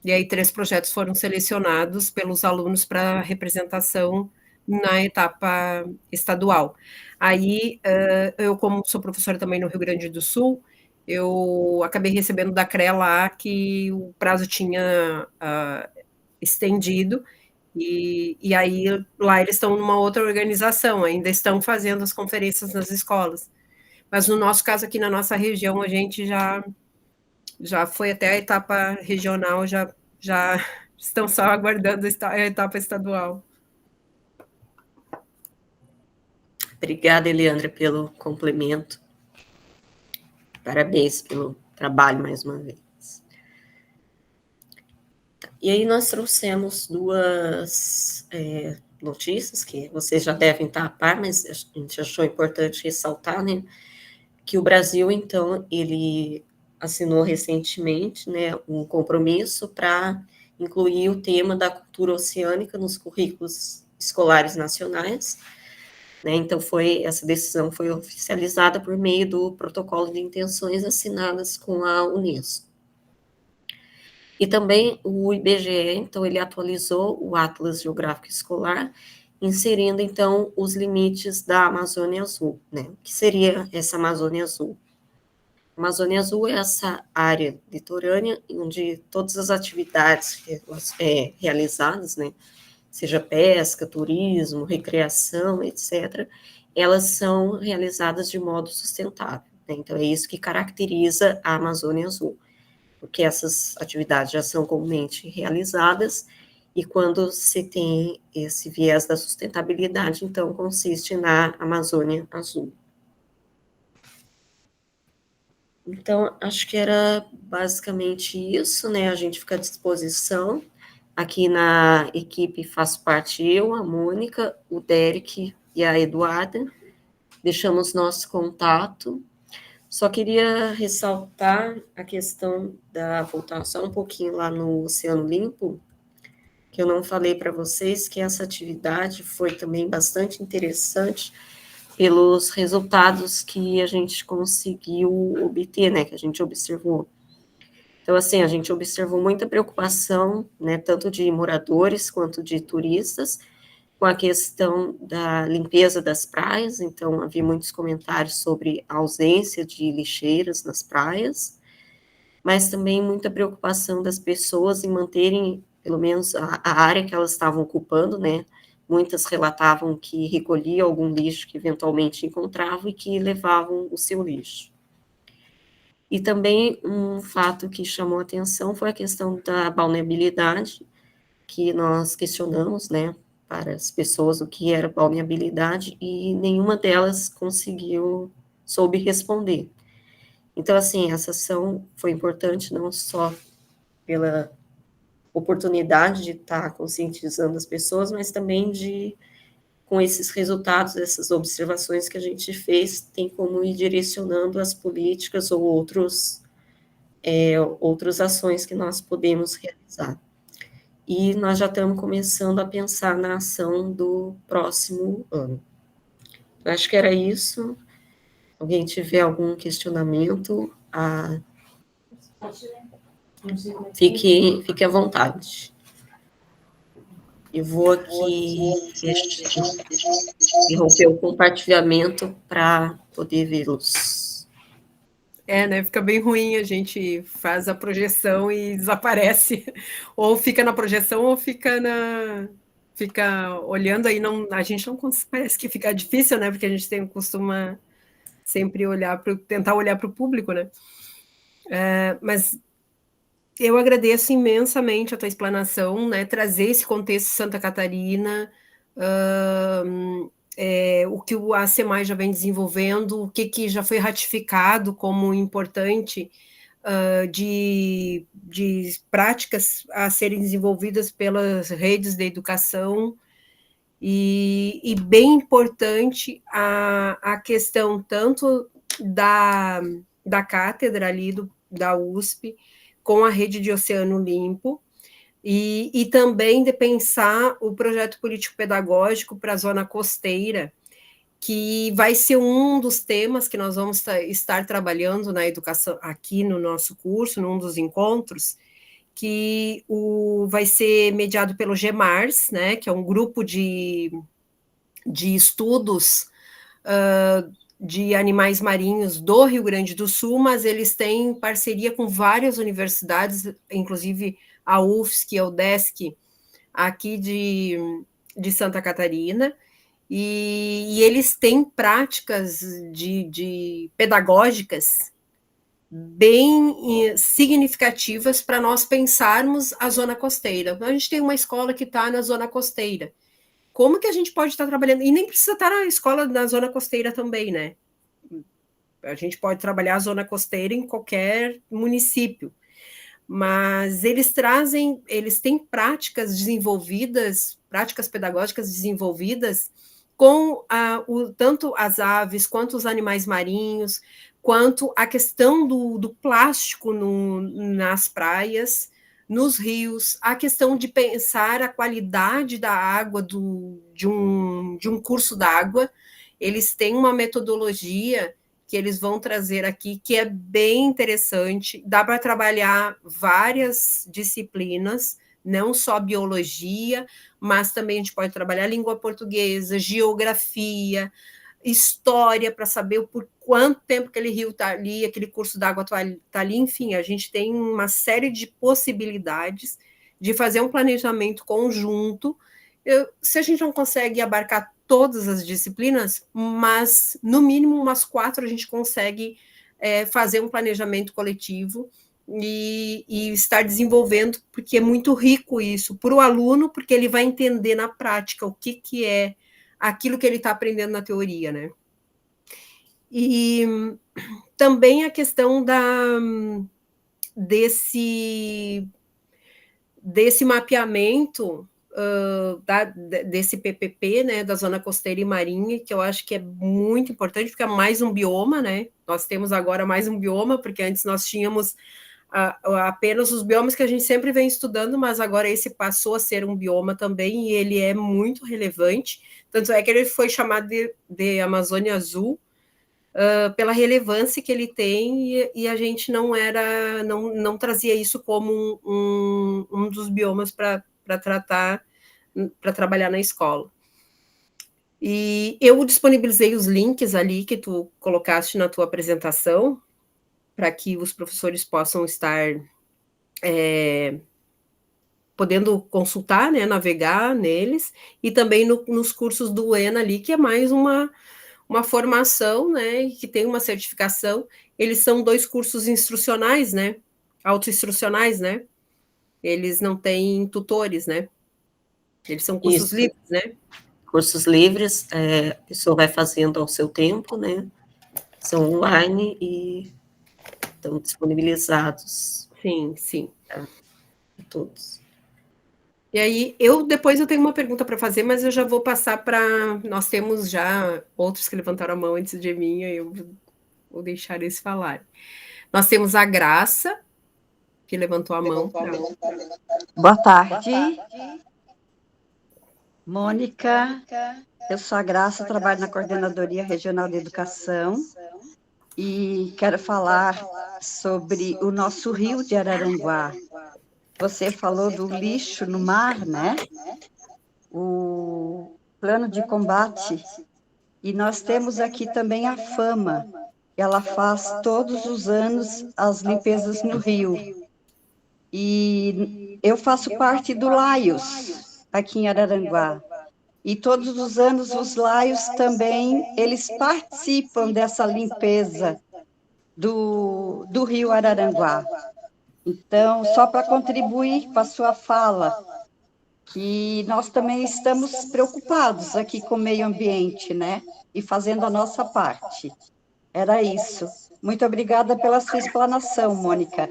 e aí 3 projetos foram selecionados pelos alunos para representação na etapa estadual. Aí, eu, como sou professora também no Rio Grande do Sul, eu acabei recebendo da CRE lá que o prazo tinha estendido, e aí lá eles estão numa outra organização, ainda estão fazendo as conferências nas escolas. Mas no nosso caso, aqui na nossa região, a gente já foi até a etapa regional, já estão só aguardando a etapa estadual. Obrigada, Eliandra, pelo complemento. Parabéns pelo trabalho mais uma vez. E aí nós trouxemos 2 notícias que vocês já devem estar a par, mas a gente achou importante ressaltar, né, que o Brasil, então, ele assinou recentemente, né, um compromisso para incluir o tema da cultura oceânica nos currículos escolares nacionais, né, então essa decisão foi oficializada por meio do protocolo de intenções assinadas com a Unesco. E também o IBGE, então, ele atualizou o Atlas Geográfico Escolar, inserindo, então, os limites da Amazônia Azul, né? O que seria essa Amazônia Azul? A Amazônia Azul é essa área litorânea onde todas as atividades realizadas, né, seja pesca, turismo, recreação, etc., elas são realizadas de modo sustentável, né? Então, é isso que caracteriza a Amazônia Azul, porque essas atividades já são comumente realizadas, e quando se tem esse viés da sustentabilidade, então, consiste na Amazônia Azul. Então, acho que era basicamente isso, né? A gente fica à disposição. Aqui na equipe faço parte eu, a Mônica, o Derek e a Eduarda. Deixamos nosso contato. Só queria ressaltar a questão voltar só um pouquinho lá no Oceano Limpo, que eu não falei para vocês, que essa atividade foi também bastante interessante pelos resultados que a gente conseguiu obter, né, que a gente observou. Então, assim, a gente observou muita preocupação, né, tanto de moradores quanto de turistas, com a questão da limpeza das praias. Então, havia muitos comentários sobre a ausência de lixeiras nas praias, mas também muita preocupação das pessoas em manterem, pelo menos, a área que elas estavam ocupando, né. Muitas relatavam que recolhiam algum lixo que eventualmente encontravam e que levavam o seu lixo. E também um fato que chamou atenção foi a questão da balneabilidade, que nós questionamos, né, para as pessoas o que era balneabilidade e nenhuma delas soube responder. Então, assim, essa ação foi importante não só pela oportunidade de estar conscientizando as pessoas, mas também com esses resultados, essas observações que a gente fez, tem como ir direcionando as políticas ou outras ações que nós podemos realizar. E nós já estamos começando a pensar na ação do próximo ano. Eu acho que era isso. Alguém tiver algum questionamento, fique à vontade. Eu vou aqui interromper o compartilhamento para poder vê-los. Né? Fica bem ruim, a gente faz a projeção e desaparece. Ou fica na projeção ou fica olhando aí, não, a gente não parece que fica difícil, né? Porque a gente costuma sempre tentar olhar para o público, né? Mas eu agradeço imensamente a tua explanação, né? Trazer esse contexto de Santa Catarina, o que a SEMAI já vem desenvolvendo, o que já foi ratificado como importante de práticas a serem desenvolvidas pelas redes de educação, e bem importante a questão tanto da cátedra ali da USP, com a rede de Oceano Limpo, e também de pensar o projeto político-pedagógico para a zona costeira, que vai ser um dos temas que nós vamos estar trabalhando na educação aqui no nosso curso, num dos encontros, que vai ser mediado pelo GEMARS, né, que é um grupo de estudos de animais marinhos do Rio Grande do Sul, mas eles têm parceria com várias universidades, inclusive a UFSC, a UDESC, aqui de Santa Catarina, e eles têm práticas pedagógicas bem significativas para nós pensarmos a zona costeira. A gente tem uma escola que está na zona costeira. Como que a gente pode estar trabalhando? E nem precisa estar na escola na zona costeira também, né? A gente pode trabalhar a zona costeira em qualquer município. Mas eles têm práticas desenvolvidas, práticas pedagógicas desenvolvidas com tanto as aves, quanto os animais marinhos, quanto a questão do plástico nas praias, nos rios, a questão de pensar a qualidade da água de um curso d'água. Eles têm uma metodologia que eles vão trazer aqui, que é bem interessante, dá para trabalhar várias disciplinas, não só biologia, mas também a gente pode trabalhar língua portuguesa, geografia, história, para saber por quanto tempo aquele rio está ali, aquele curso d'água está ali, enfim, a gente tem uma série de possibilidades de fazer um planejamento conjunto. Se a gente não consegue abarcar todas as disciplinas, mas no mínimo umas 4 a gente consegue fazer um planejamento coletivo e estar desenvolvendo, porque é muito rico isso para o aluno, porque ele vai entender na prática o que é aquilo que ele está aprendendo na teoria, né? E também a questão desse mapeamento desse PPP, né, da zona costeira e marinha, que eu acho que é muito importante, porque é mais um bioma, né? Nós temos agora mais um bioma, porque antes nós tínhamos apenas os biomas que a gente sempre vem estudando, mas agora esse passou a ser um bioma também, e ele é muito relevante, tanto é que ele foi chamado de Amazônia Azul, pela relevância que ele tem, e a gente não trazia isso como um dos biomas para tratar, para trabalhar na escola. E eu disponibilizei os links ali que tu colocaste na tua apresentação, para que os professores possam estar podendo consultar, né, navegar neles, e também nos cursos do ENA ali, que é mais uma formação, né, que tem uma certificação. Eles são 2 cursos instrucionais, né, autoinstrucionais, né, eles não têm tutores, né, eles são cursos Isso. livres, né. Cursos livres, a pessoa vai fazendo ao seu tempo, né, são online e estão disponibilizados. Sim, sim. Para todos. E aí, depois eu tenho uma pergunta para fazer, mas eu já vou passar para... Nós temos já outros que levantaram a mão antes de mim, aí eu vou deixar eles falarem. Nós temos a Graça, que levantou a mão. Boa tarde. Mônica, eu sou a Graça, trabalho na Coordenadoria Regional de Educação e quero falar sobre o nosso rio de Araranguá. Você falou do lixo no mar, né? O plano de combate. E nós temos aqui também a Fama. Ela faz todos os anos as limpezas no rio. E eu faço parte do Laios, aqui em Araranguá. E todos os anos os Laios também, eles participam dessa limpeza do rio Araranguá. Então, só para contribuir com a sua fala, que nós também estamos preocupados aqui com o meio ambiente, né? E fazendo a nossa parte. Era isso. Muito obrigada pela sua explanação, Mônica.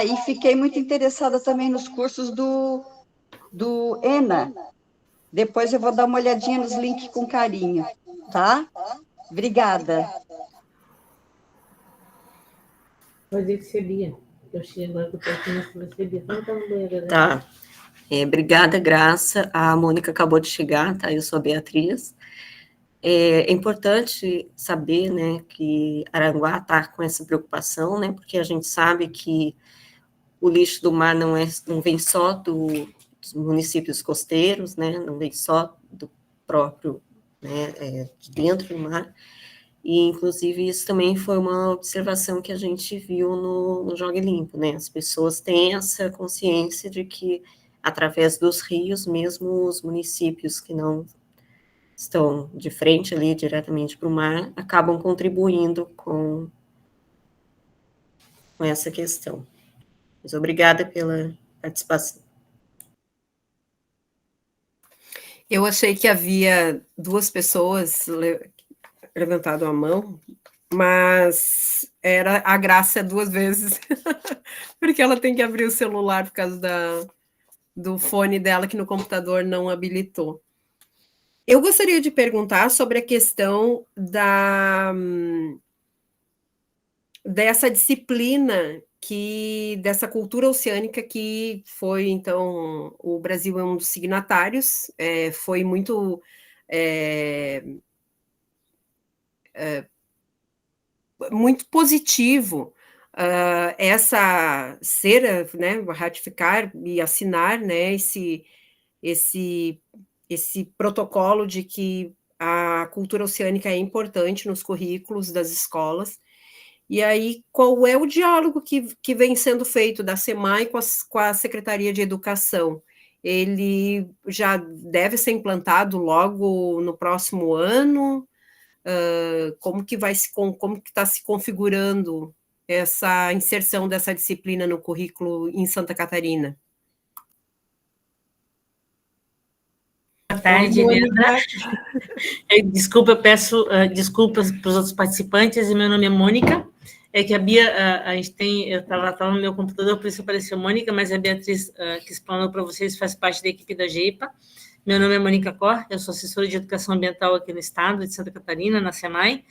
E fiquei muito interessada também nos cursos do ENA. Depois eu vou dar uma olhadinha nos links com carinho, tá? Obrigada. Pode ser Bia. Eu cheguei agora que eu estou aqui, mas você Bia. Não está no banheiro, né? Tá. Obrigada, Graça. A Mônica acabou de chegar, tá? Eu sou a Beatriz. É importante saber, né, que Araranguá está com essa preocupação, né, porque a gente sabe que o lixo do mar não vem só dos municípios costeiros, né, não vem só do próprio, né, de dentro do mar, e inclusive isso também foi uma observação que a gente viu no Jogue Limpo, né, as pessoas têm essa consciência de que através dos rios, mesmo os municípios que não estão de frente ali diretamente para o mar, acabam contribuindo com essa questão. Mas obrigada pela participação. Eu achei que havia 2 pessoas levantado a mão, mas era a Graça 2 vezes, porque ela tem que abrir o celular por causa do fone dela, que no computador não habilitou. Eu gostaria de perguntar sobre a questão dessa disciplina, dessa cultura oceânica que foi, então, o Brasil é um dos signatários, foi muito muito positivo essa né, ratificar e assinar, né, esse protocolo de que a cultura oceânica é importante nos currículos das escolas. E aí, qual é o diálogo que vem sendo feito da SEMAI com a Secretaria de Educação? Ele já deve ser implantado logo no próximo ano? Como que está se configurando essa inserção dessa disciplina no currículo em Santa Catarina? Boa tarde, Leandra. Desculpa, eu peço desculpas para os outros participantes, e meu nome é Mônica. É que a Bia, a gente tem, eu estava no meu computador, por isso apareceu Mônica, mas a Beatriz, que explanou para vocês, faz parte da equipe da GEIPA. Meu nome é Mônica Cor, eu sou assessora de educação ambiental aqui no estado de Santa Catarina, na SEMAI,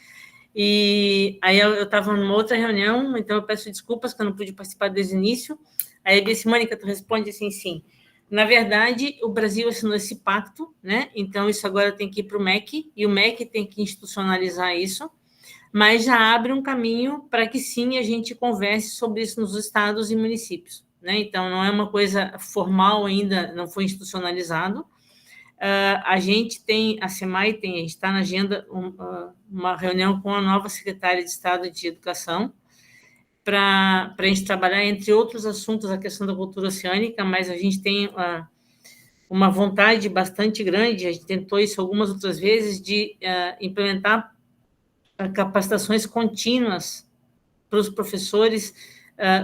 e aí eu estava numa outra reunião, então eu peço desculpas que eu não pude participar desde o início. Aí eu disse, Mônica, tu responde assim, sim. Na verdade, o Brasil assinou esse pacto, né? Então isso agora tem que ir para o MEC, e o MEC tem que institucionalizar isso, mas já abre um caminho para que sim a gente converse sobre isso nos estados e municípios, né? Então não é uma coisa formal ainda, não foi institucionalizado. A gente tem, a SEMAI tem, a gente está na agenda uma reunião com a nova secretária de Estado de Educação para a gente trabalhar, entre outros assuntos, a questão da cultura oceânica, mas a gente tem uma vontade bastante grande, a gente tentou isso algumas outras vezes, de implementar capacitações contínuas para os professores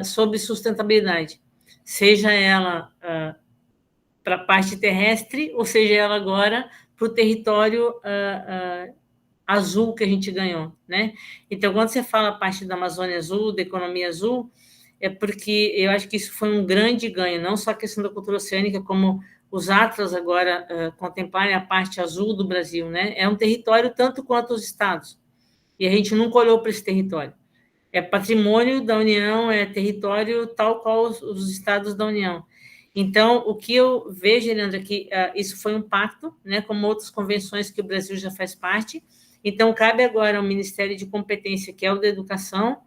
sobre sustentabilidade, seja ela para a parte terrestre, ou seja ela agora para o território azul que a gente ganhou, né? Então, quando você fala a parte da Amazônia Azul, da economia azul, é porque eu acho que isso foi um grande ganho, não só a questão da cultura oceânica, como os atlas agora contemplarem a parte azul do Brasil, né? É um território tanto quanto os estados. E a gente nunca olhou para esse território. É patrimônio da União, é território tal qual os estados da União. Então, o que eu vejo, Leandro, é que isso foi um pacto, né, como outras convenções que o Brasil já faz parte. Então, cabe agora ao Ministério de Competência, que é o da Educação,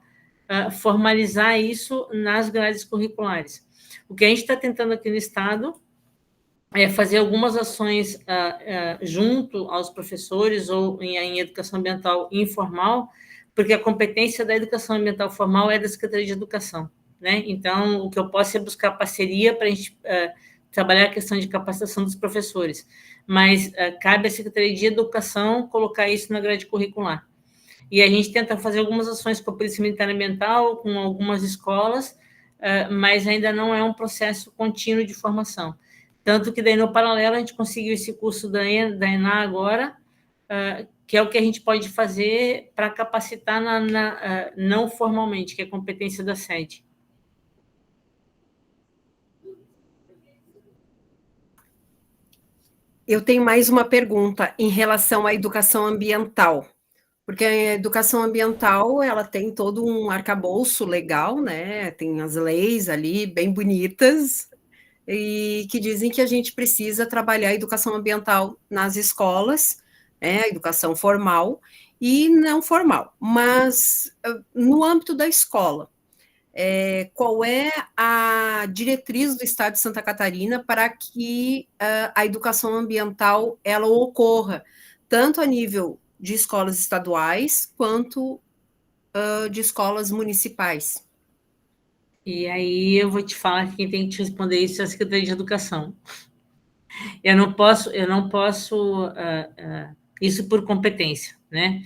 formalizar isso nas grades curriculares. O que a gente está tentando aqui no Estado é fazer algumas ações junto aos professores ou em educação ambiental informal, porque a competência da educação ambiental formal é da Secretaria de Educação, né? Então, o que eu posso é buscar parceria para a gente trabalhar a questão de capacitação dos professores, mas cabe à Secretaria de Educação colocar isso na grade curricular. E a gente tenta fazer algumas ações com a Polícia Militar Ambiental, com algumas escolas, mas ainda não é um processo contínuo de formação. Tanto que daí, no paralelo, a gente conseguiu esse curso da ENA agora, que é o que a gente pode fazer para capacitar não formalmente, que é a competência da sede. Eu tenho mais uma pergunta em relação à educação ambiental, porque a educação ambiental, ela tem todo um arcabouço legal, né? Tem as leis ali bem bonitas, e que dizem que a gente precisa trabalhar a educação ambiental nas escolas, né, a educação formal e não formal, mas no âmbito da escola, qual é a diretriz do Estado de Santa Catarina para que a educação ambiental ela ocorra, tanto a nível de escolas estaduais quanto de escolas municipais? E aí eu vou te falar que quem tem que te responder isso é a Secretaria de Educação. Eu não posso isso por competência, né?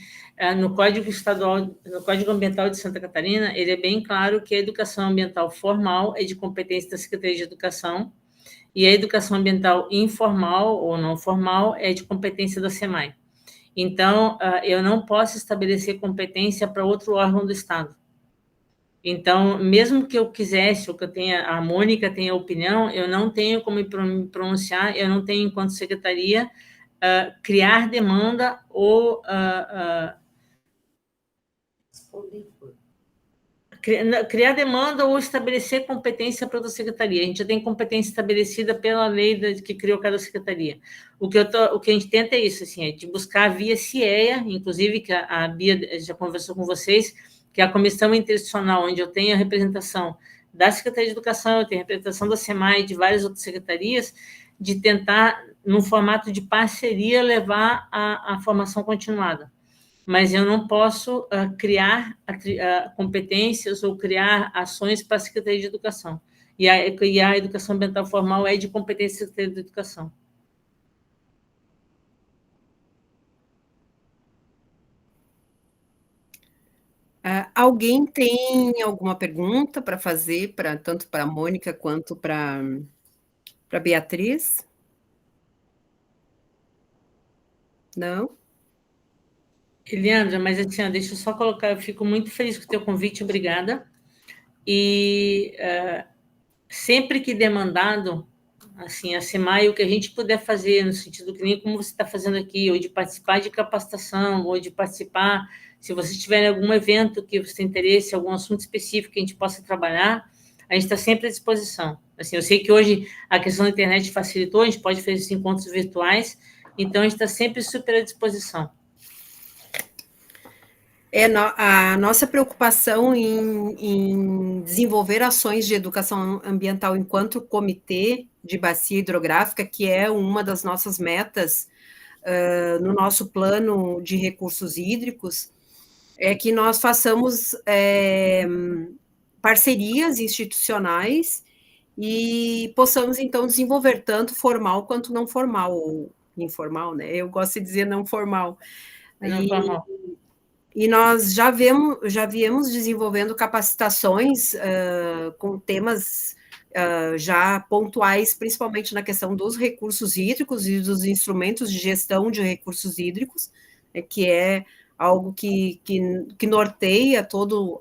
No Código Estadual, no Código Ambiental de Santa Catarina, ele é bem claro que a educação ambiental formal é de competência da Secretaria de Educação e a educação ambiental informal ou não formal é de competência da SEMAI. Então, eu não posso estabelecer competência para outro órgão do Estado. Então, mesmo que eu quisesse, ou que eu tenha, a Mônica tenha opinião, eu não tenho como me pronunciar, eu não tenho, enquanto secretaria, criar demanda ou criar demanda ou estabelecer competência para outra secretaria. A gente já tem competência estabelecida pela lei que criou cada secretaria. O que a gente tenta é isso, assim, é de buscar via CIEA, inclusive, que a Bia já conversou com vocês, que é a comissão interinstitucional, onde eu tenho a representação da Secretaria de Educação, eu tenho a representação da SEMAI e de várias outras secretarias, de tentar, num formato de parceria, levar a formação continuada. Mas eu não posso criar competências ou criar ações para a Secretaria de Educação. E a educação ambiental formal é de competência da Secretaria de Educação. Alguém tem alguma pergunta para fazer, tanto para a Mônica quanto para a Beatriz? Não? Eliandra, mas assim, ó, deixa eu só colocar, eu fico muito feliz com o teu convite, obrigada. E sempre que demandado, assim, a SEMAI, o que a gente puder fazer, no sentido que nem como você está fazendo aqui, ou de participar de capacitação, ou de participar, se vocês tiverem algum evento que você tem interesse, algum assunto específico que a gente possa trabalhar, a gente está sempre à disposição. Assim, eu sei que hoje a questão da internet facilitou, a gente pode fazer esses encontros virtuais, então a gente está sempre super à disposição. A nossa preocupação em desenvolver ações de educação ambiental enquanto comitê de bacia hidrográfica, que é uma das nossas metas no nosso plano de recursos hídricos, é que nós façamos parcerias institucionais e possamos, então, desenvolver tanto formal quanto não formal, ou informal, né? Eu gosto de dizer não formal. Não formal. E nós já viemos desenvolvendo capacitações com temas já pontuais, principalmente na questão dos recursos hídricos e dos instrumentos de gestão de recursos hídricos, que é algo que norteia todo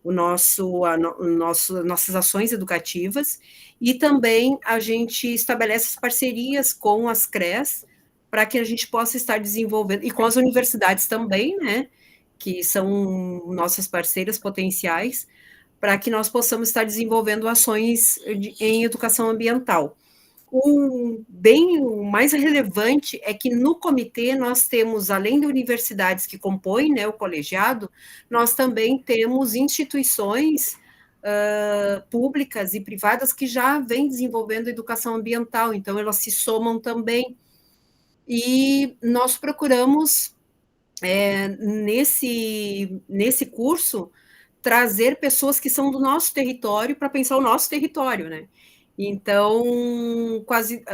nossas ações educativas, e também a gente estabelece as parcerias com as CREs, para que a gente possa estar desenvolvendo, e com as universidades também, né, que são nossas parceiras potenciais, para que nós possamos estar desenvolvendo ações em educação ambiental. O mais relevante é que no comitê nós temos, além de universidades que compõem, né, o colegiado, nós também temos instituições públicas e privadas que já vêm desenvolvendo educação ambiental, então elas se somam também. E nós procuramos, nesse curso, trazer pessoas que são do nosso território para pensar o nosso território, né? Então,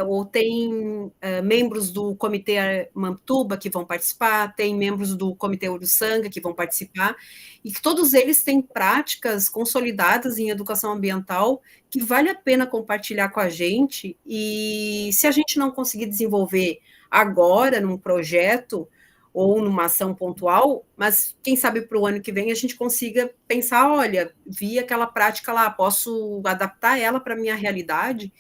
ou tem membros do Comitê Mantuba que vão participar, tem membros do Comitê Uruçanga que vão participar, e que todos eles têm práticas consolidadas em educação ambiental que vale a pena compartilhar com a gente, e se a gente não conseguir desenvolver agora num projeto ou numa ação pontual, mas quem sabe para o ano que vem a gente consiga pensar, olha, vi aquela prática lá, posso adaptar ela para a minha realidade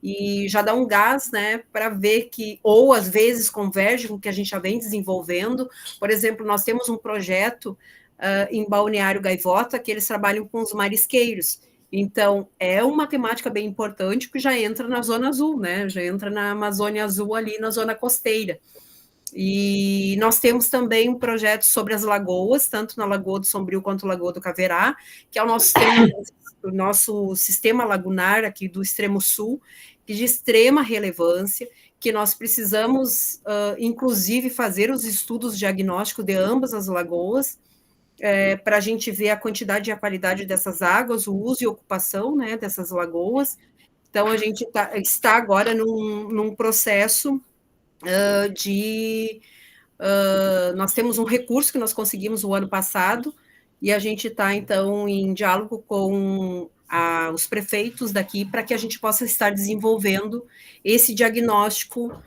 e já dar um gás, né, para ver que, ou às vezes converge com o que a gente já vem desenvolvendo. Por exemplo, nós temos um projeto em Balneário Gaivota, que eles trabalham com os marisqueiros. Então, é uma temática bem importante, que já entra na Zona Azul, né? Já entra na Amazônia Azul, ali na zona costeira. E nós temos também um projeto sobre as lagoas, tanto na Lagoa do Sombrio quanto na Lagoa do Caverá, que é o nosso sistema lagunar aqui do extremo sul, de extrema relevância, que nós precisamos, inclusive, fazer os estudos diagnósticos de ambas as lagoas, para a gente ver a quantidade e a qualidade dessas águas, o uso e ocupação, né, dessas lagoas. Então, a gente está agora num processo nós temos um recurso que nós conseguimos o ano passado, e a gente está, então, em diálogo com os prefeitos daqui, para que a gente possa estar desenvolvendo esse diagnóstico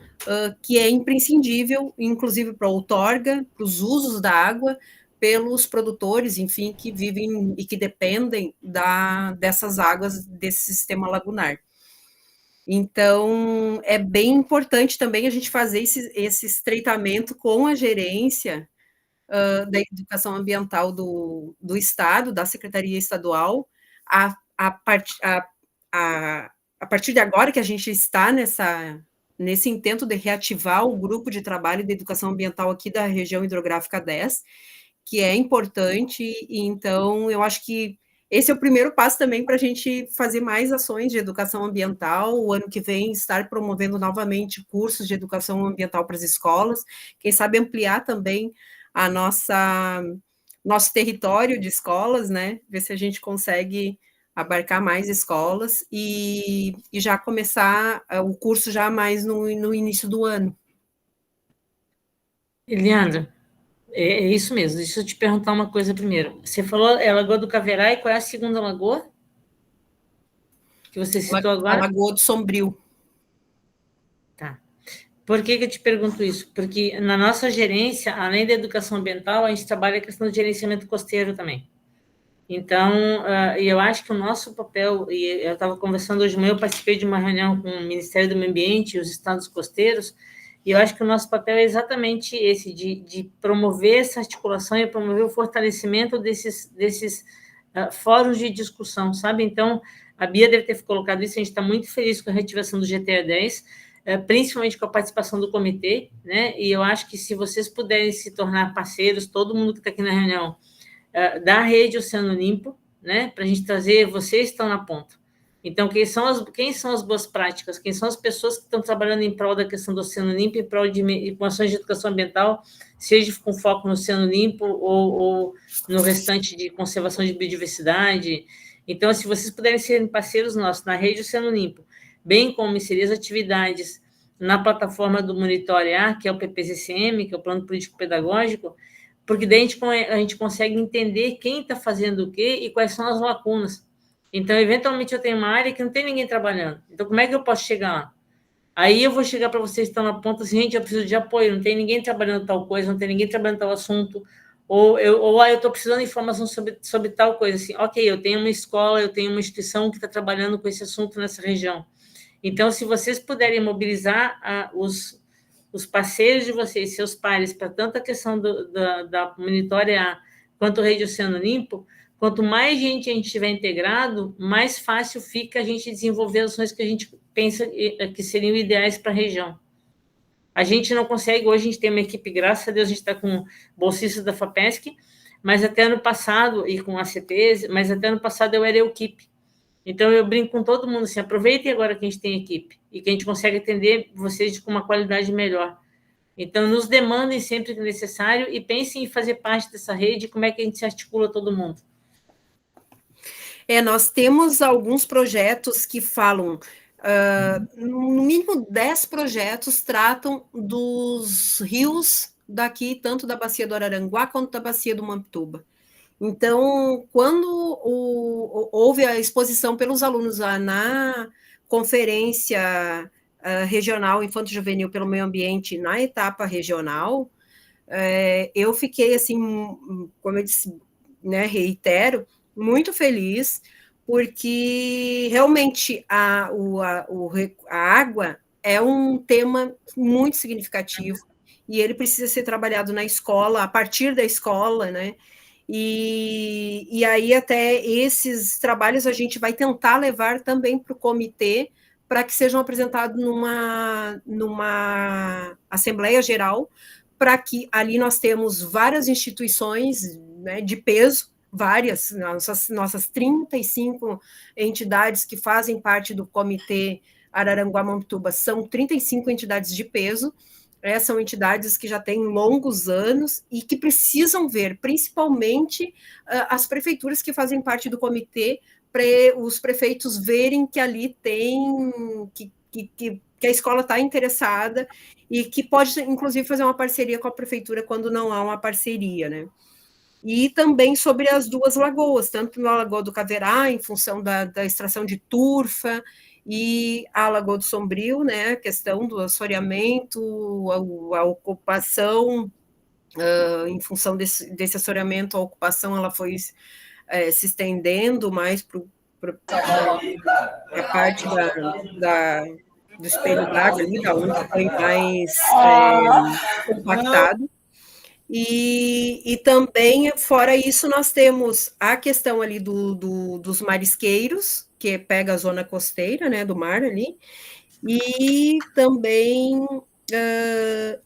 que é imprescindível, inclusive para a outorga, para os usos da água, pelos produtores, enfim, que vivem e que dependem dessas águas, desse sistema lagunar. Então, é bem importante também a gente fazer esse estreitamento com a gerência da educação ambiental do Estado, da Secretaria Estadual, a partir de agora que a gente está nesse intento de reativar o grupo de trabalho de educação ambiental aqui da região hidrográfica 10, que é importante, e então eu acho que esse é o primeiro passo também para a gente fazer mais ações de educação ambiental, o ano que vem estar promovendo novamente cursos de educação ambiental para as escolas, quem sabe ampliar também nosso território de escolas, né, ver se a gente consegue abarcar mais escolas e já começar o curso já mais no início do ano. Eliandra, é isso mesmo. Deixa eu te perguntar uma coisa primeiro. Você falou a Lagoa do Caverá, e qual é a segunda lagoa que você citou agora? A Lagoa do Sombrio. Tá. Por que eu te pergunto isso? Porque na nossa gerência, além da educação ambiental, a gente trabalha a questão do gerenciamento costeiro também. Então, eu acho que o nosso papel, e eu estava conversando hoje de manhã, eu participei de uma reunião com o Ministério do Meio Ambiente e os estados costeiros, e eu acho que o nosso papel é exatamente esse, de promover essa articulação e promover o fortalecimento desses fóruns de discussão, sabe? Então, a Bia deve ter colocado isso, a gente está muito feliz com a reativação do GTA 10, principalmente com a participação do comitê, né? E eu acho que se vocês puderem se tornar parceiros, todo mundo que está aqui na reunião, da rede Oceano Limpo, né? Para a gente trazer, vocês estão na ponta. Então, quem são as boas práticas? Quem são as pessoas que estão trabalhando em prol da questão do Oceano Limpo, em prol de ações de educação ambiental, seja com foco no Oceano Limpo ou no restante de conservação de biodiversidade? Então, se vocês puderem ser parceiros nossos na rede Oceano Limpo, bem como inserir as atividades na plataforma do Monitorear, que é o PPCCM, que é o Plano Político Pedagógico, porque daí a gente consegue entender quem está fazendo o quê e quais são as lacunas. Então, eventualmente, eu tenho uma área que não tem ninguém trabalhando. Então, como é que eu posso chegar lá? Aí eu vou chegar para vocês que estão na ponta assim, gente, eu preciso de apoio, não tem ninguém trabalhando tal coisa, não tem ninguém trabalhando tal assunto, ou eu estou precisando de informação sobre tal coisa, assim, ok, eu tenho uma escola, eu tenho uma instituição que está trabalhando com esse assunto nessa região. Então, se vocês puderem mobilizar os parceiros de vocês, seus pares, para tanto a questão da Monitorear quanto a Rede Oceano Limpo, quanto mais gente a gente tiver integrado, mais fácil fica a gente desenvolver ações que a gente pensa que seriam ideais para a região. A gente não consegue, hoje a gente tem uma equipe, graças a Deus, a gente está com bolsistas da FAPESC, mas até ano passado, e com ACTs, mas até ano passado eu era equipe. Então, eu brinco com todo mundo assim, aproveitem agora que a gente tem equipe e que a gente consegue atender vocês com uma qualidade melhor. Então, nos demandem sempre que necessário e pensem em fazer parte dessa rede, como é que a gente se articula todo mundo. Nós temos alguns projetos que falam, no mínimo 10 projetos tratam dos rios daqui, tanto da bacia do Araranguá quanto da bacia do Mampituba. Então, quando houve a exposição pelos alunos na conferência regional Infanto-Juvenil pelo Meio Ambiente na etapa regional, eu fiquei, assim, como eu disse, né, reitero, muito feliz, porque realmente a água é um tema muito significativo e ele precisa ser trabalhado na escola, a partir da escola, né? E aí até esses trabalhos a gente vai tentar levar também para o comitê para que sejam apresentados numa Assembleia Geral, para que ali nós temos várias instituições, né, de peso, várias, nossas 35 entidades que fazem parte do Comitê Araranguá-Mampituba são 35 entidades de peso, são entidades que já têm longos anos e que precisam ver, principalmente as prefeituras que fazem parte do comitê, para os prefeitos verem que ali tem, que a escola está interessada e que pode, inclusive, fazer uma parceria com a prefeitura quando não há uma parceria, né? E também sobre as duas lagoas, tanto na Lagoa do Caverá, em função da extração de turfa, e a Lagoa do Sombrio, né, a questão do assoreamento, a ocupação, em função desse assoreamento, a ocupação ela foi se estendendo mais para a parte do espelho d'água, ali, da onde foi mais compactado. E também, fora isso, nós temos a questão ali dos marisqueiros, que pega a zona costeira, né, do mar ali, e também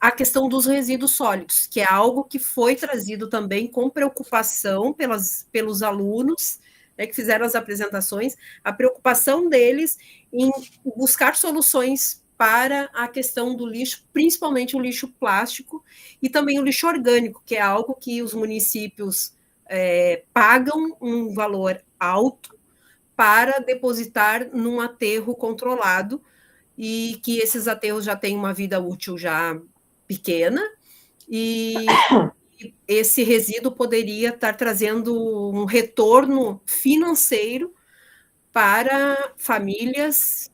a questão dos resíduos sólidos, que é algo que foi trazido também com preocupação pelos alunos, né, que fizeram as apresentações, a preocupação deles em buscar soluções para a questão do lixo, principalmente o lixo plástico e também o lixo orgânico, que é algo que os municípios pagam um valor alto para depositar num aterro controlado e que esses aterros já têm uma vida útil já pequena e esse resíduo poderia estar trazendo um retorno financeiro para famílias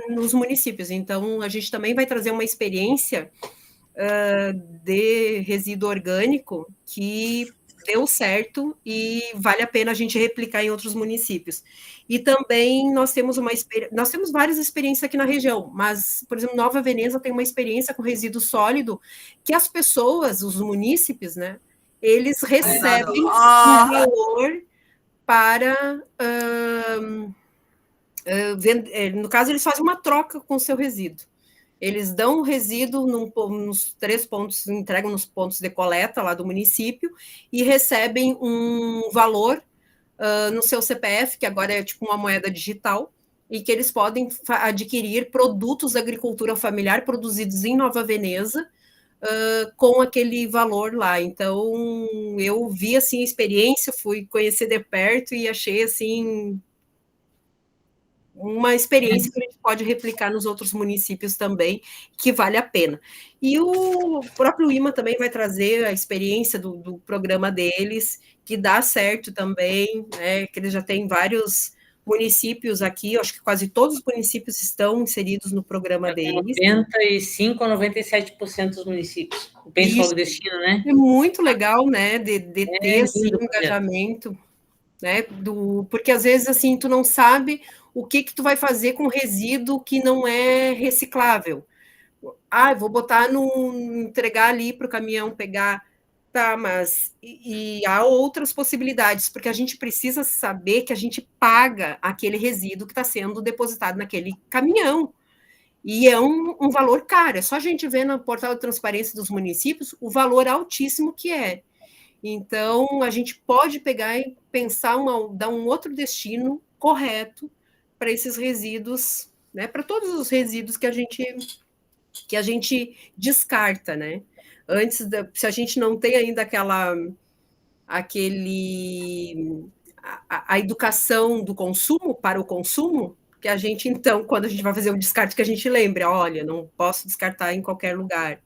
nos municípios. Então, a gente também vai trazer uma experiência de resíduo orgânico que deu certo e vale a pena a gente replicar em outros municípios. E também nós temos várias experiências aqui na região, mas, por exemplo, Nova Veneza tem uma experiência com resíduo sólido que as pessoas, os munícipes, né, eles recebem um valor para no caso, eles fazem uma troca com o seu resíduo. Eles dão o resíduo nos 3 pontos, entregam nos pontos de coleta lá do município e recebem um valor no seu CPF, que agora é tipo uma moeda digital, e que eles podem adquirir produtos da agricultura familiar produzidos em Nova Veneza com aquele valor lá. Então, eu vi assim a experiência, fui conhecer de perto e achei assim uma experiência que a gente pode replicar nos outros municípios também, que vale a pena. E o próprio IMA também vai trazer a experiência do programa deles, que dá certo também, né, que eles já têm vários municípios aqui, acho que quase todos os municípios estão inseridos no programa deles. 95% a 97% dos municípios. O Pense Logo Destino, né? É muito legal, né, de ter assim, um engajamento, né, porque às vezes assim, tu não sabe o que tu vai fazer com resíduo que não é reciclável. Vou botar entregar ali para o caminhão pegar. Tá, mas e há outras possibilidades, porque a gente precisa saber que a gente paga aquele resíduo que está sendo depositado naquele caminhão. E é um valor caro. É só a gente ver no portal de transparência dos municípios o valor altíssimo que é. Então, a gente pode pegar e pensar, dar um outro destino correto para esses resíduos, né? Para todos os resíduos que a gente descarta, né? Antes, se a gente não tem ainda a educação do consumo para o consumo, que a gente, então, quando a gente vai fazer o descarte, que a gente lembre, olha, não posso descartar em qualquer lugar,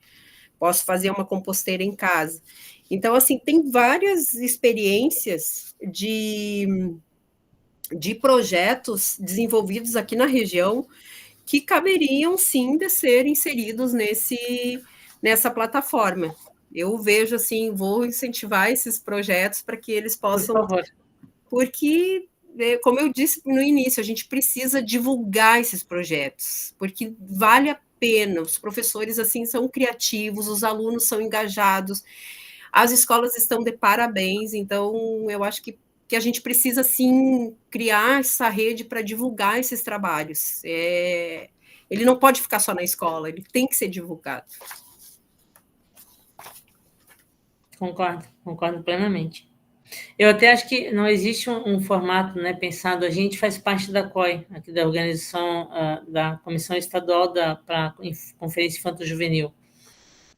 posso fazer uma composteira em casa. Então, assim, tem várias experiências de projetos desenvolvidos aqui na região que caberiam, sim, de ser inseridos nessa plataforma. Eu vejo, assim, vou incentivar esses projetos para que eles possam... Por favor. Porque, como eu disse no início, a gente precisa divulgar esses projetos, porque vale a pena, os professores, assim, são criativos, os alunos são engajados, as escolas estão de parabéns, então eu acho que a gente precisa, sim, criar essa rede para divulgar esses trabalhos. Ele não pode ficar só na escola, ele tem que ser divulgado. Concordo plenamente. Eu até acho que não existe um formato, né, pensado. A gente faz parte da COI, aqui da organização da Comissão Estadual para a Conferência Infanto-Juvenil.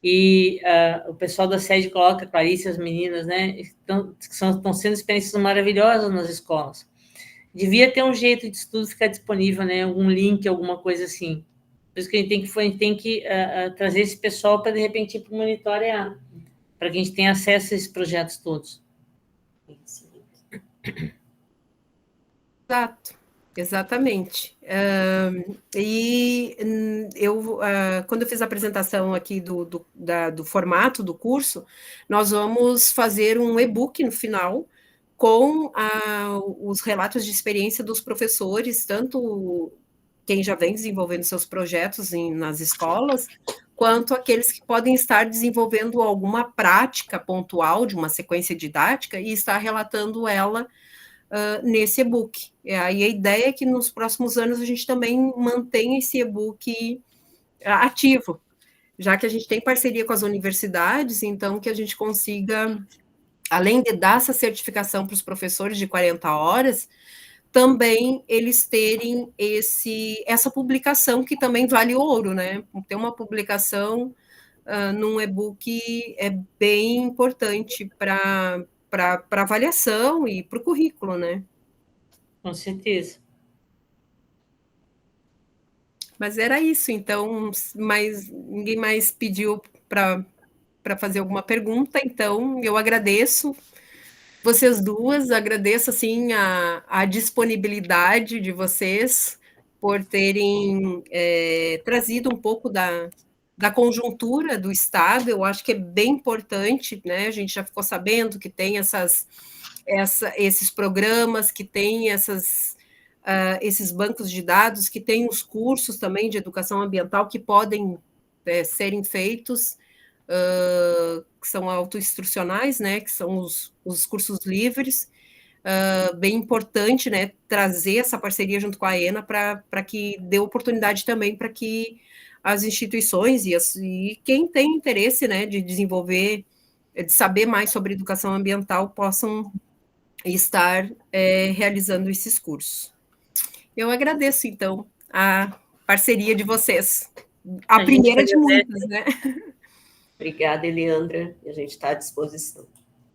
E o pessoal da sede coloca, Clarice, as meninas, né, estão sendo experiências maravilhosas nas escolas. Devia ter um jeito de estudo ficar disponível, né, algum link, alguma coisa assim. Por isso que a gente tem que trazer esse pessoal para, de repente, ir para o monitorear, para que a gente tenha acesso a esses projetos todos. Exatamente. E eu, quando eu fiz a apresentação aqui do formato do curso, nós vamos fazer um e-book no final com os relatos de experiência dos professores, tanto quem já vem desenvolvendo seus projetos nas escolas, quanto aqueles que podem estar desenvolvendo alguma prática pontual de uma sequência didática e estar relatando ela nesse e-book. E a ideia é que nos próximos anos a gente também mantenha esse e-book ativo, já que a gente tem parceria com as universidades, então que a gente consiga, além de dar essa certificação para os professores de 40 horas, também eles terem essa publicação que também vale ouro, né? Ter uma publicação num e-book é bem importante para avaliação e para o currículo, né? Com certeza. Mas era isso, então, ninguém mais pediu para fazer alguma pergunta, então eu agradeço vocês duas, agradeço, assim, a disponibilidade de vocês por terem trazido um pouco da conjuntura do Estado. Eu acho que é bem importante, né? A gente já ficou sabendo que tem esses programas, que tem esses bancos de dados, que tem os cursos também de educação ambiental que podem serem feitos, que são autoinstrucionais, né? Que são os cursos livres. Bem importante, né, trazer essa parceria junto com a AENA para que dê oportunidade também para que as instituições e quem tem interesse, né, de desenvolver, de saber mais sobre educação ambiental, possam estar realizando esses cursos. Eu agradeço, então, a parceria de vocês. A primeira de muitas, né? Obrigada, Eliandra. A gente está à disposição.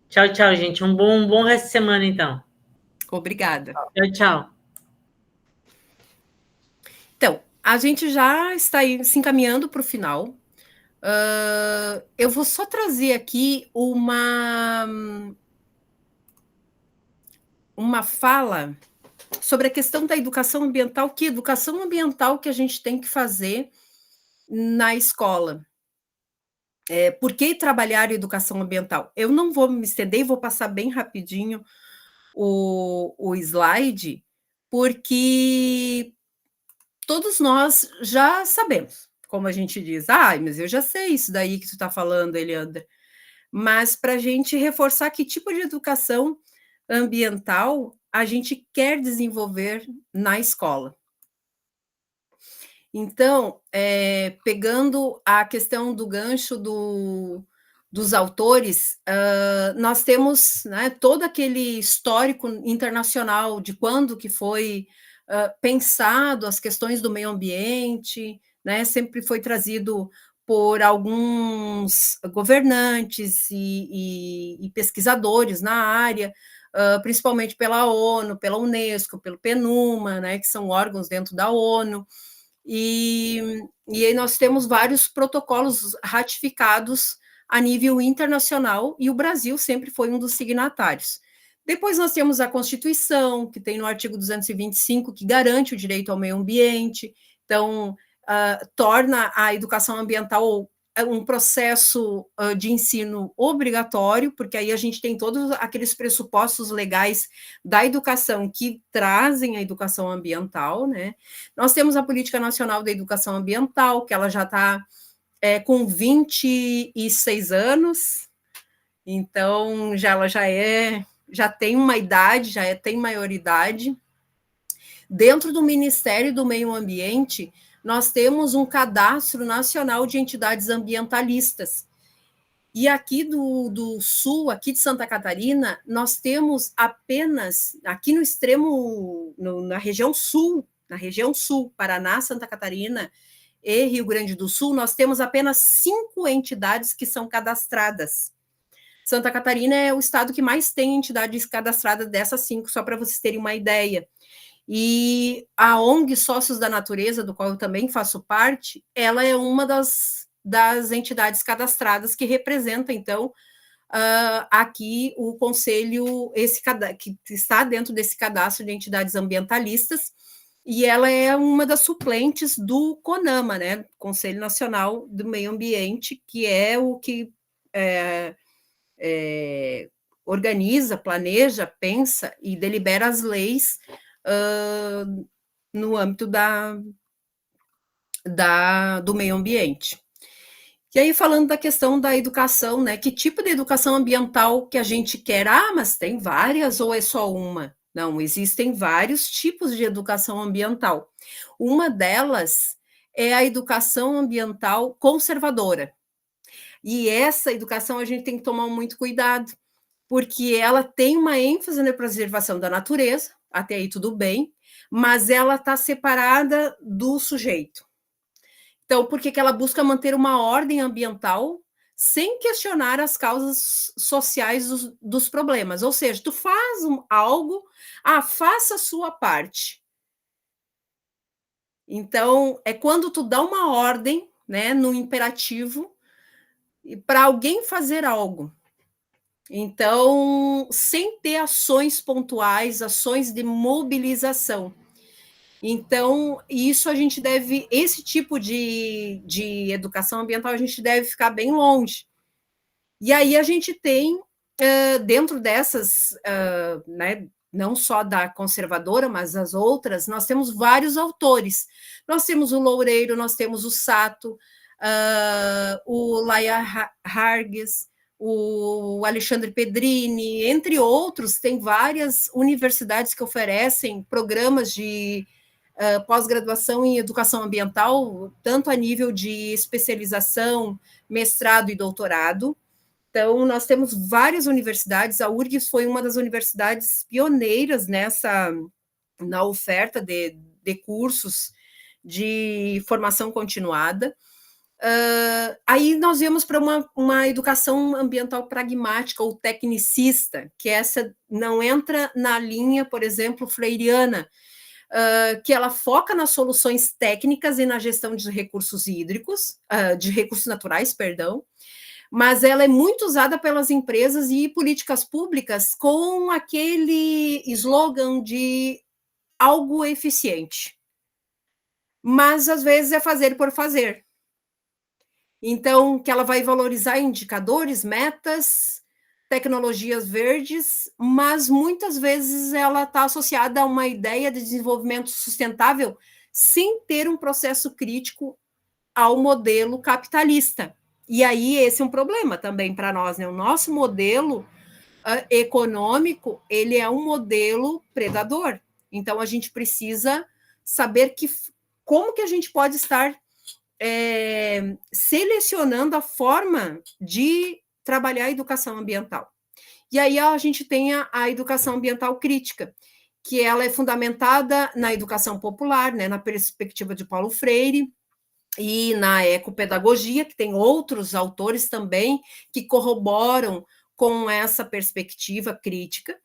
Tchau, tchau, gente. Um bom resto de semana, então. Obrigada. Tchau, tchau. Então, a gente já está se encaminhando para o final. Eu vou só trazer aqui uma fala sobre a questão da educação ambiental. Que educação ambiental que a gente tem que fazer na escola? Por que trabalhar educação ambiental? Eu não vou me estender, vou passar bem rapidinho o slide, porque todos nós já sabemos, como a gente diz, mas eu já sei isso daí que tu está falando, Eliandra. Mas para a gente reforçar que tipo de educação ambiental a gente quer desenvolver na escola. Então, pegando a questão do gancho dos autores, nós temos, né, todo aquele histórico internacional de quando que foi pensado as questões do meio ambiente, né, sempre foi trazido por alguns governantes e pesquisadores na área, principalmente pela ONU, pela Unesco, pelo PNUMA, né, que são órgãos dentro da ONU, e aí nós temos vários protocolos ratificados a nível internacional, e o Brasil sempre foi um dos signatários. Depois nós temos a Constituição, que tem no artigo 225, que garante o direito ao meio ambiente, então torna a educação ambiental um processo de ensino obrigatório, porque aí a gente tem todos aqueles pressupostos legais da educação que trazem a educação ambiental, né? Nós temos a Política Nacional da Educação Ambiental, que ela já está com 26 anos, então ela já tem uma idade, tem maioridade. Dentro do Ministério do Meio Ambiente, nós temos um cadastro nacional de entidades ambientalistas. E aqui do sul, aqui de Santa Catarina, nós temos apenas, aqui no extremo, na região sul, Paraná, Santa Catarina e Rio Grande do Sul, nós temos apenas 5 entidades que são cadastradas. Santa Catarina é o estado que mais tem entidades cadastradas dessas 5, só para vocês terem uma ideia. E a ONG Sócios da Natureza, do qual eu também faço parte, ela é uma das entidades cadastradas que representa, então, aqui o conselho, que está dentro desse cadastro de entidades ambientalistas, e ela é uma das suplentes do CONAMA, né, Conselho Nacional do Meio Ambiente, que é o que organiza, planeja, pensa e delibera as leis no âmbito do meio ambiente. E aí, falando da questão da educação, né? Que tipo de educação ambiental que a gente quer? Mas tem várias ou é só uma? Não, existem vários tipos de educação ambiental. Uma delas é a educação ambiental conservadora. E essa educação a gente tem que tomar muito cuidado, porque ela tem uma ênfase na preservação da natureza, até aí tudo bem, mas ela está separada do sujeito. Então, por que ela busca manter uma ordem ambiental sem questionar as causas sociais dos problemas? Ou seja, tu faz algo, faça a sua parte. Então, é quando tu dá uma ordem, né, no imperativo, para alguém fazer algo. Então, sem ter ações pontuais, ações de mobilização. Então, isso a gente deve, esse tipo de educação ambiental, a gente deve ficar bem longe. E aí a gente tem, dentro dessas, né, não só da conservadora, mas as outras, nós temos vários autores. Nós temos o Loureiro, nós temos o Sato, o Laia Hargis, o Alexandre Pedrini, entre outros, tem várias universidades que oferecem programas de pós-graduação em educação ambiental, tanto a nível de especialização, mestrado e doutorado. Então, nós temos várias universidades, a URGS foi uma das universidades pioneiras na oferta de cursos de formação continuada. Aí nós viemos para uma educação ambiental pragmática ou tecnicista, que essa não entra na linha, por exemplo, freiriana, que ela foca nas soluções técnicas e na gestão de recursos hídricos, de recursos naturais, perdão, mas ela é muito usada pelas empresas e políticas públicas com aquele slogan de algo eficiente. Mas, às vezes, é fazer por fazer. Então, que ela vai valorizar indicadores, metas, tecnologias verdes, mas muitas vezes ela está associada a uma ideia de desenvolvimento sustentável sem ter um processo crítico ao modelo capitalista. E aí esse é um problema também para nós, né? O nosso modelo econômico, ele é um modelo predador. Então, a gente precisa saber como que a gente pode estar selecionando a forma de trabalhar a educação ambiental. E aí a gente tem a educação ambiental crítica, que ela é fundamentada na educação popular, né, na perspectiva de Paulo Freire, e na ecopedagogia, que tem outros autores também que corroboram com essa perspectiva crítica.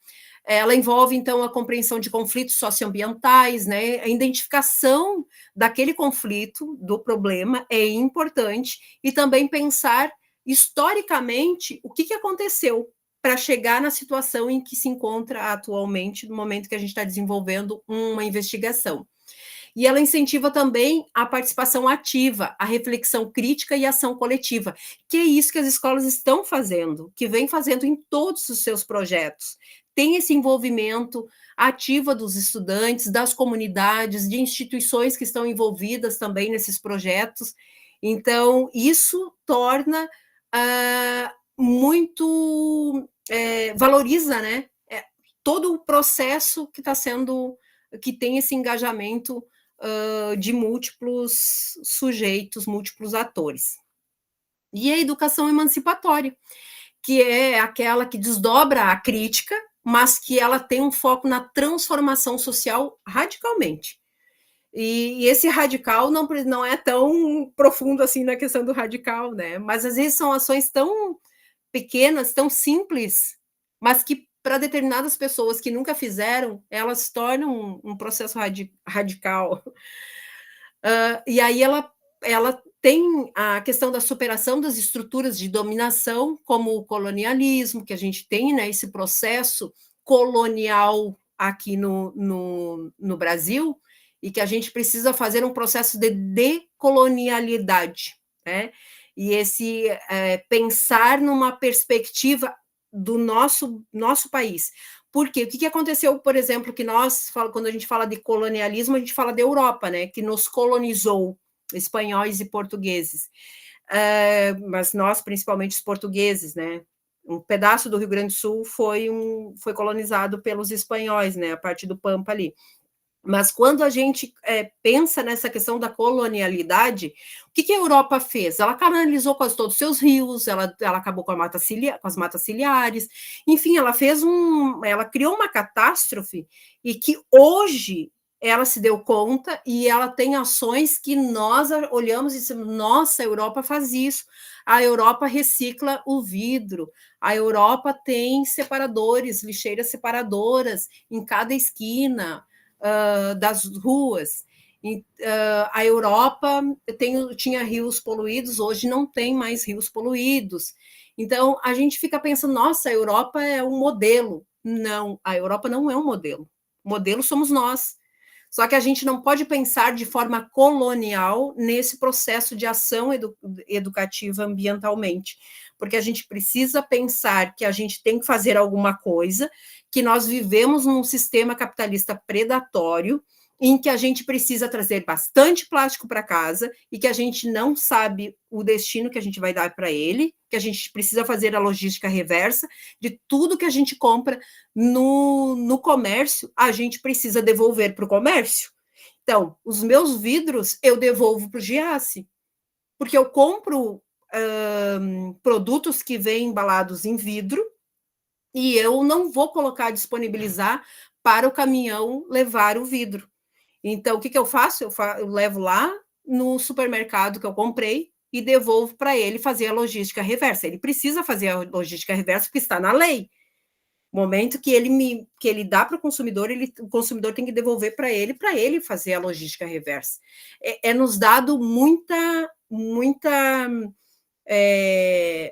Ela envolve, então, a compreensão de conflitos socioambientais, né? A identificação daquele conflito, do problema, é importante, e também pensar historicamente o que aconteceu para chegar na situação em que se encontra atualmente, no momento que a gente está desenvolvendo uma investigação. E ela incentiva também a participação ativa, a reflexão crítica e a ação coletiva, que é isso que as escolas estão fazendo, que vem fazendo em todos os seus projetos. Tem esse envolvimento ativo dos estudantes, das comunidades, de instituições que estão envolvidas também nesses projetos. Então, isso torna muito... valoriza, né, todo o processo que está sendo... que tem esse engajamento de múltiplos sujeitos, múltiplos atores. E a educação emancipatória, que é aquela que desdobra a crítica, mas que ela tem um foco na transformação social radicalmente. E esse radical não é tão profundo assim na questão do radical, né? Mas às vezes são ações tão pequenas, tão simples, mas que para determinadas pessoas que nunca fizeram, elas tornam um processo radical. E aí ela tem a questão da superação das estruturas de dominação, como o colonialismo, que a gente tem, né, esse processo colonial aqui no Brasil, e que a gente precisa fazer um processo de decolonialidade, né? E esse pensar numa perspectiva do nosso país. Porque o que aconteceu, por exemplo, que quando a gente fala de colonialismo, a gente fala da Europa, né, que nos colonizou, espanhóis e portugueses. Mas nós, principalmente os portugueses, né, um pedaço do Rio Grande do Sul foi colonizado pelos espanhóis, né, a parte do Pampa ali. Mas quando a gente pensa nessa questão da colonialidade, o que a Europa fez? Ela canalizou quase todos os seus rios, ela acabou com as matas ciliares, enfim, ela criou uma catástrofe, e que hoje ela se deu conta, e ela tem ações que nós olhamos e dizemos, nossa, a Europa faz isso, a Europa recicla o vidro, a Europa tem separadores, lixeiras separadoras em cada esquina das ruas. A Europa tinha rios poluídos, hoje não tem mais rios poluídos. Então, a gente fica pensando, nossa, a Europa é um modelo. Não, a Europa não é um modelo. O modelo somos nós. Só que a gente não pode pensar de forma colonial nesse processo de ação educativa ambientalmente, porque a gente precisa pensar que a gente tem que fazer alguma coisa, que nós vivemos num sistema capitalista predatório, em que a gente precisa trazer bastante plástico para casa e que a gente não sabe o destino que a gente vai dar para ele, que a gente precisa fazer a logística reversa de tudo que a gente compra no comércio, a gente precisa devolver para o comércio. Então, os meus vidros eu devolvo para o Giasse, porque eu compro produtos que vêm embalados em vidro e eu não vou disponibilizar para o caminhão levar o vidro. Então, o que eu faço? Eu levo lá no supermercado que eu comprei e devolvo para ele fazer a logística reversa. Ele precisa fazer a logística reversa porque está na lei. No momento que ele dá para o consumidor consumidor tem que devolver para ele fazer a logística reversa. É nos dado muita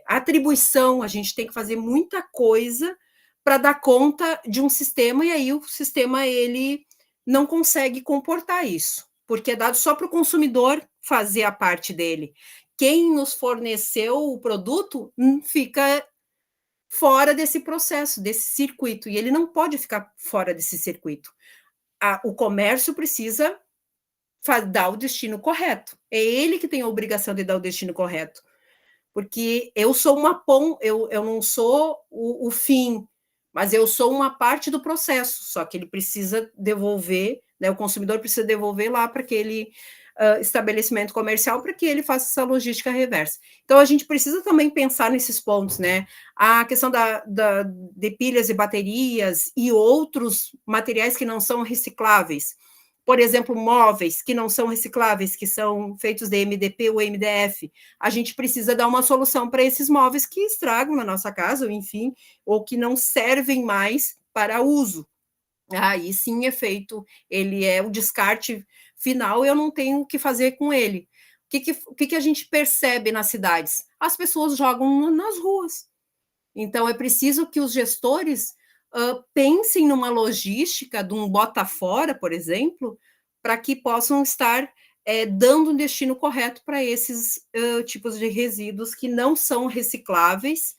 atribuição, a gente tem que fazer muita coisa para dar conta de um sistema, e aí o sistema ele não consegue comportar isso, porque é dado só para o consumidor fazer a parte dele. Quem nos forneceu o produto fica fora desse processo, desse circuito, e ele não pode ficar fora desse circuito. O comércio precisa dar o destino correto. É ele que tem a obrigação de dar o destino correto. Porque eu sou eu não sou o fim, mas eu sou uma parte do processo, só que ele precisa devolver, né, o consumidor precisa devolver lá para aquele estabelecimento comercial para que ele faça essa logística reversa. Então, a gente precisa também pensar nesses pontos, né? A questão de pilhas e baterias e outros materiais que não são recicláveis. Por exemplo, móveis que não são recicláveis, que são feitos de MDP ou MDF. A gente precisa dar uma solução para esses móveis que estragam na nossa casa, ou enfim, ou que não servem mais para uso. Aí sim é feito, ele é o descarte final, eu não tenho o que fazer com ele. O que a gente percebe nas cidades? As pessoas jogam nas ruas. Então, é preciso que os gestores pensem numa logística de um bota fora, por exemplo, para que possam estar dando um destino correto para esses tipos de resíduos que não são recicláveis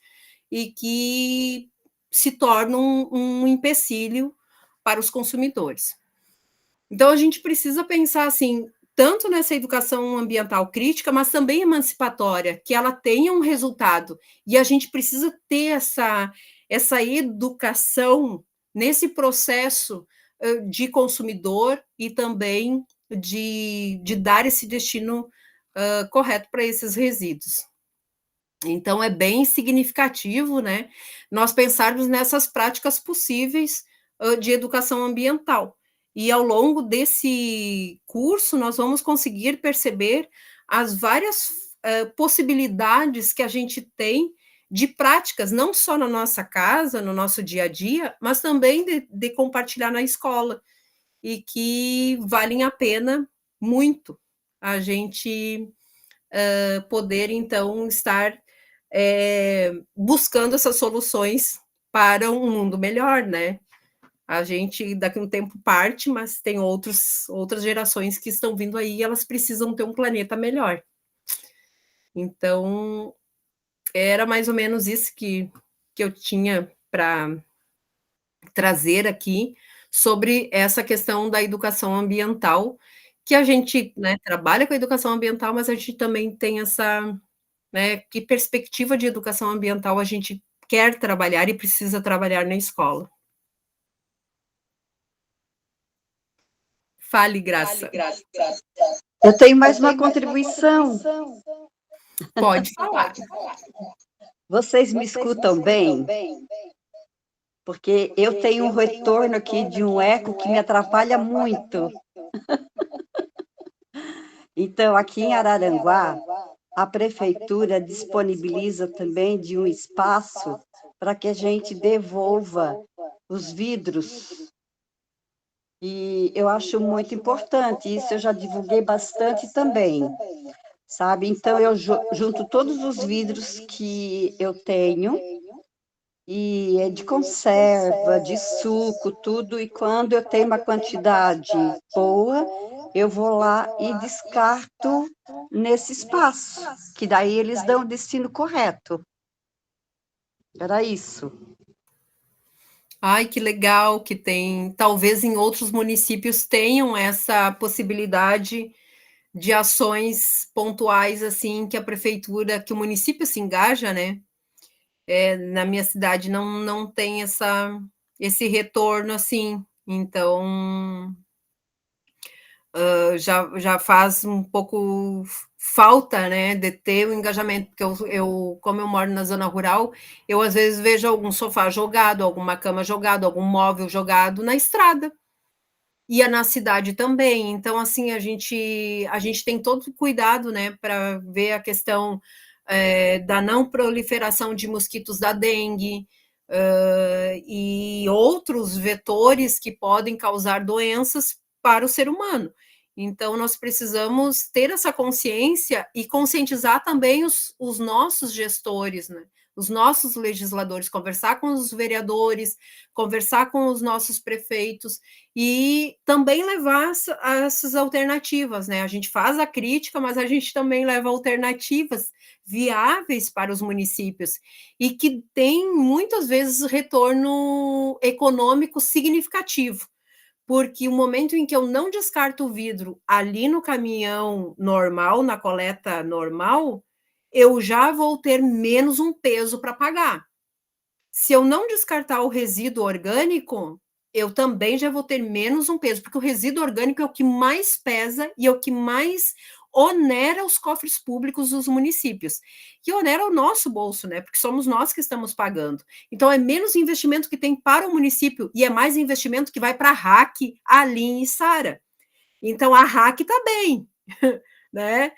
e que se tornam um empecilho para os consumidores. Então, a gente precisa pensar assim, tanto nessa educação ambiental crítica, mas também emancipatória, que ela tenha um resultado. E a gente precisa ter essa educação nesse processo de consumidor e também de dar esse destino correto para esses resíduos. Então, é bem significativo, né, nós pensarmos nessas práticas possíveis de educação ambiental. E ao longo desse curso, nós vamos conseguir perceber as várias possibilidades que a gente tem de práticas, não só na nossa casa, no nosso dia a dia, mas também de compartilhar na escola, e que valem a pena muito a gente poder, então, estar buscando essas soluções para um mundo melhor, né? A gente, daqui a um tempo, parte, mas tem outras gerações que estão vindo aí e elas precisam ter um planeta melhor. Então, era mais ou menos isso que eu tinha para trazer aqui sobre essa questão da educação ambiental, que a gente, né, trabalha com a educação ambiental, mas a gente também tem essa, né, que perspectiva de educação ambiental a gente quer trabalhar e precisa trabalhar na escola. Fale, Graça. Eu tenho mais uma contribuição. Pode falar. Vocês me escutam bem? Porque eu tenho um retorno aqui de um eco que me atrapalha muito. Então, aqui em Araranguá, a prefeitura disponibiliza também de um espaço para que a gente devolva os vidros. E eu acho muito importante, isso eu já divulguei bastante também, sabe? Então, eu junto todos os vidros que eu tenho e é de conserva, de suco, tudo, e quando eu tenho uma quantidade boa, eu vou lá e descarto nesse espaço, que daí eles dão o destino correto. Era isso. Ai, que legal que tem. Talvez em outros municípios tenham essa possibilidade de ações pontuais, assim, que a prefeitura, que o município se engaja, né? Na minha cidade não tem esse retorno, assim. Então, já faz um pouco falta, né, de ter o engajamento, porque como eu moro na zona rural, eu às vezes vejo algum sofá jogado, alguma cama jogado, algum móvel jogado na estrada, e na cidade também. Então, assim, a gente tem todo o cuidado, né, para ver a questão da não proliferação de mosquitos da dengue, e outros vetores que podem causar doenças para o ser humano. Então, nós precisamos ter essa consciência e conscientizar também os nossos gestores, né? Os nossos legisladores, conversar com os vereadores, conversar com os nossos prefeitos e também levar essas alternativas, né? A gente faz a crítica, mas a gente também leva alternativas viáveis para os municípios e que tem muitas vezes retorno econômico significativo, porque o momento em que eu não descarto o vidro ali no caminhão normal, na coleta normal, eu já vou ter menos um peso para pagar. Se eu não descartar o resíduo orgânico, eu também já vou ter menos um peso, porque o resíduo orgânico é o que mais pesa e é o que mais onera os cofres públicos dos municípios. E onera o nosso bolso, né? Porque somos nós que estamos pagando. Então, é menos investimento que tem para o município e é mais investimento que vai para a RAC, Alim e Sara. Então, a RAC está bem, né?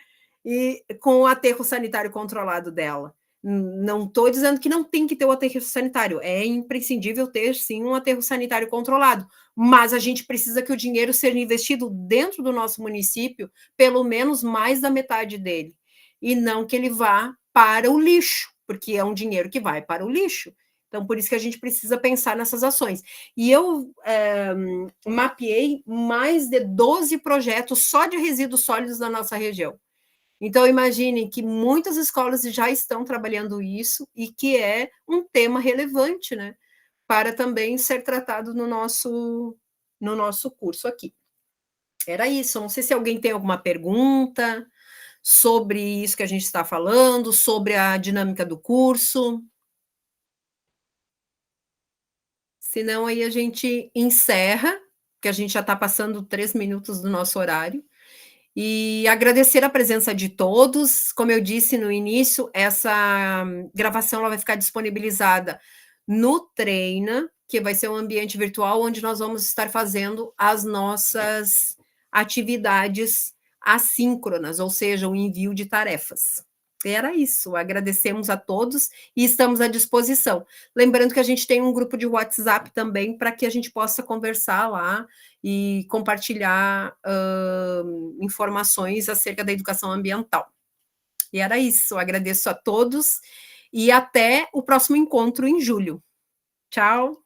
E com o aterro sanitário controlado dela. Não estou dizendo que não tem que ter o aterro sanitário, é imprescindível ter, sim, um aterro sanitário controlado, mas a gente precisa que o dinheiro seja investido dentro do nosso município, pelo menos mais da metade dele, e não que ele vá para o lixo, porque é um dinheiro que vai para o lixo. Então, por isso que a gente precisa pensar nessas ações. E eu mapeei mais de 12 projetos só de resíduos sólidos na nossa região. Então, imagine que muitas escolas já estão trabalhando isso e que é um tema relevante, né, para também ser tratado no nosso curso aqui. Era isso, não sei se alguém tem alguma pergunta sobre isso que a gente está falando, sobre a dinâmica do curso. Senão, aí a gente encerra, porque a gente já está passando 3 minutos do nosso horário. E agradecer a presença de todos. Como eu disse no início, essa gravação ela vai ficar disponibilizada no Treina, que vai ser um ambiente virtual onde nós vamos estar fazendo as nossas atividades assíncronas, ou seja, o envio de tarefas. Era isso, agradecemos a todos e estamos à disposição. Lembrando que a gente tem um grupo de WhatsApp também para que a gente possa conversar lá e compartilhar informações acerca da educação ambiental. E era isso, agradeço a todos e até o próximo encontro em julho. Tchau!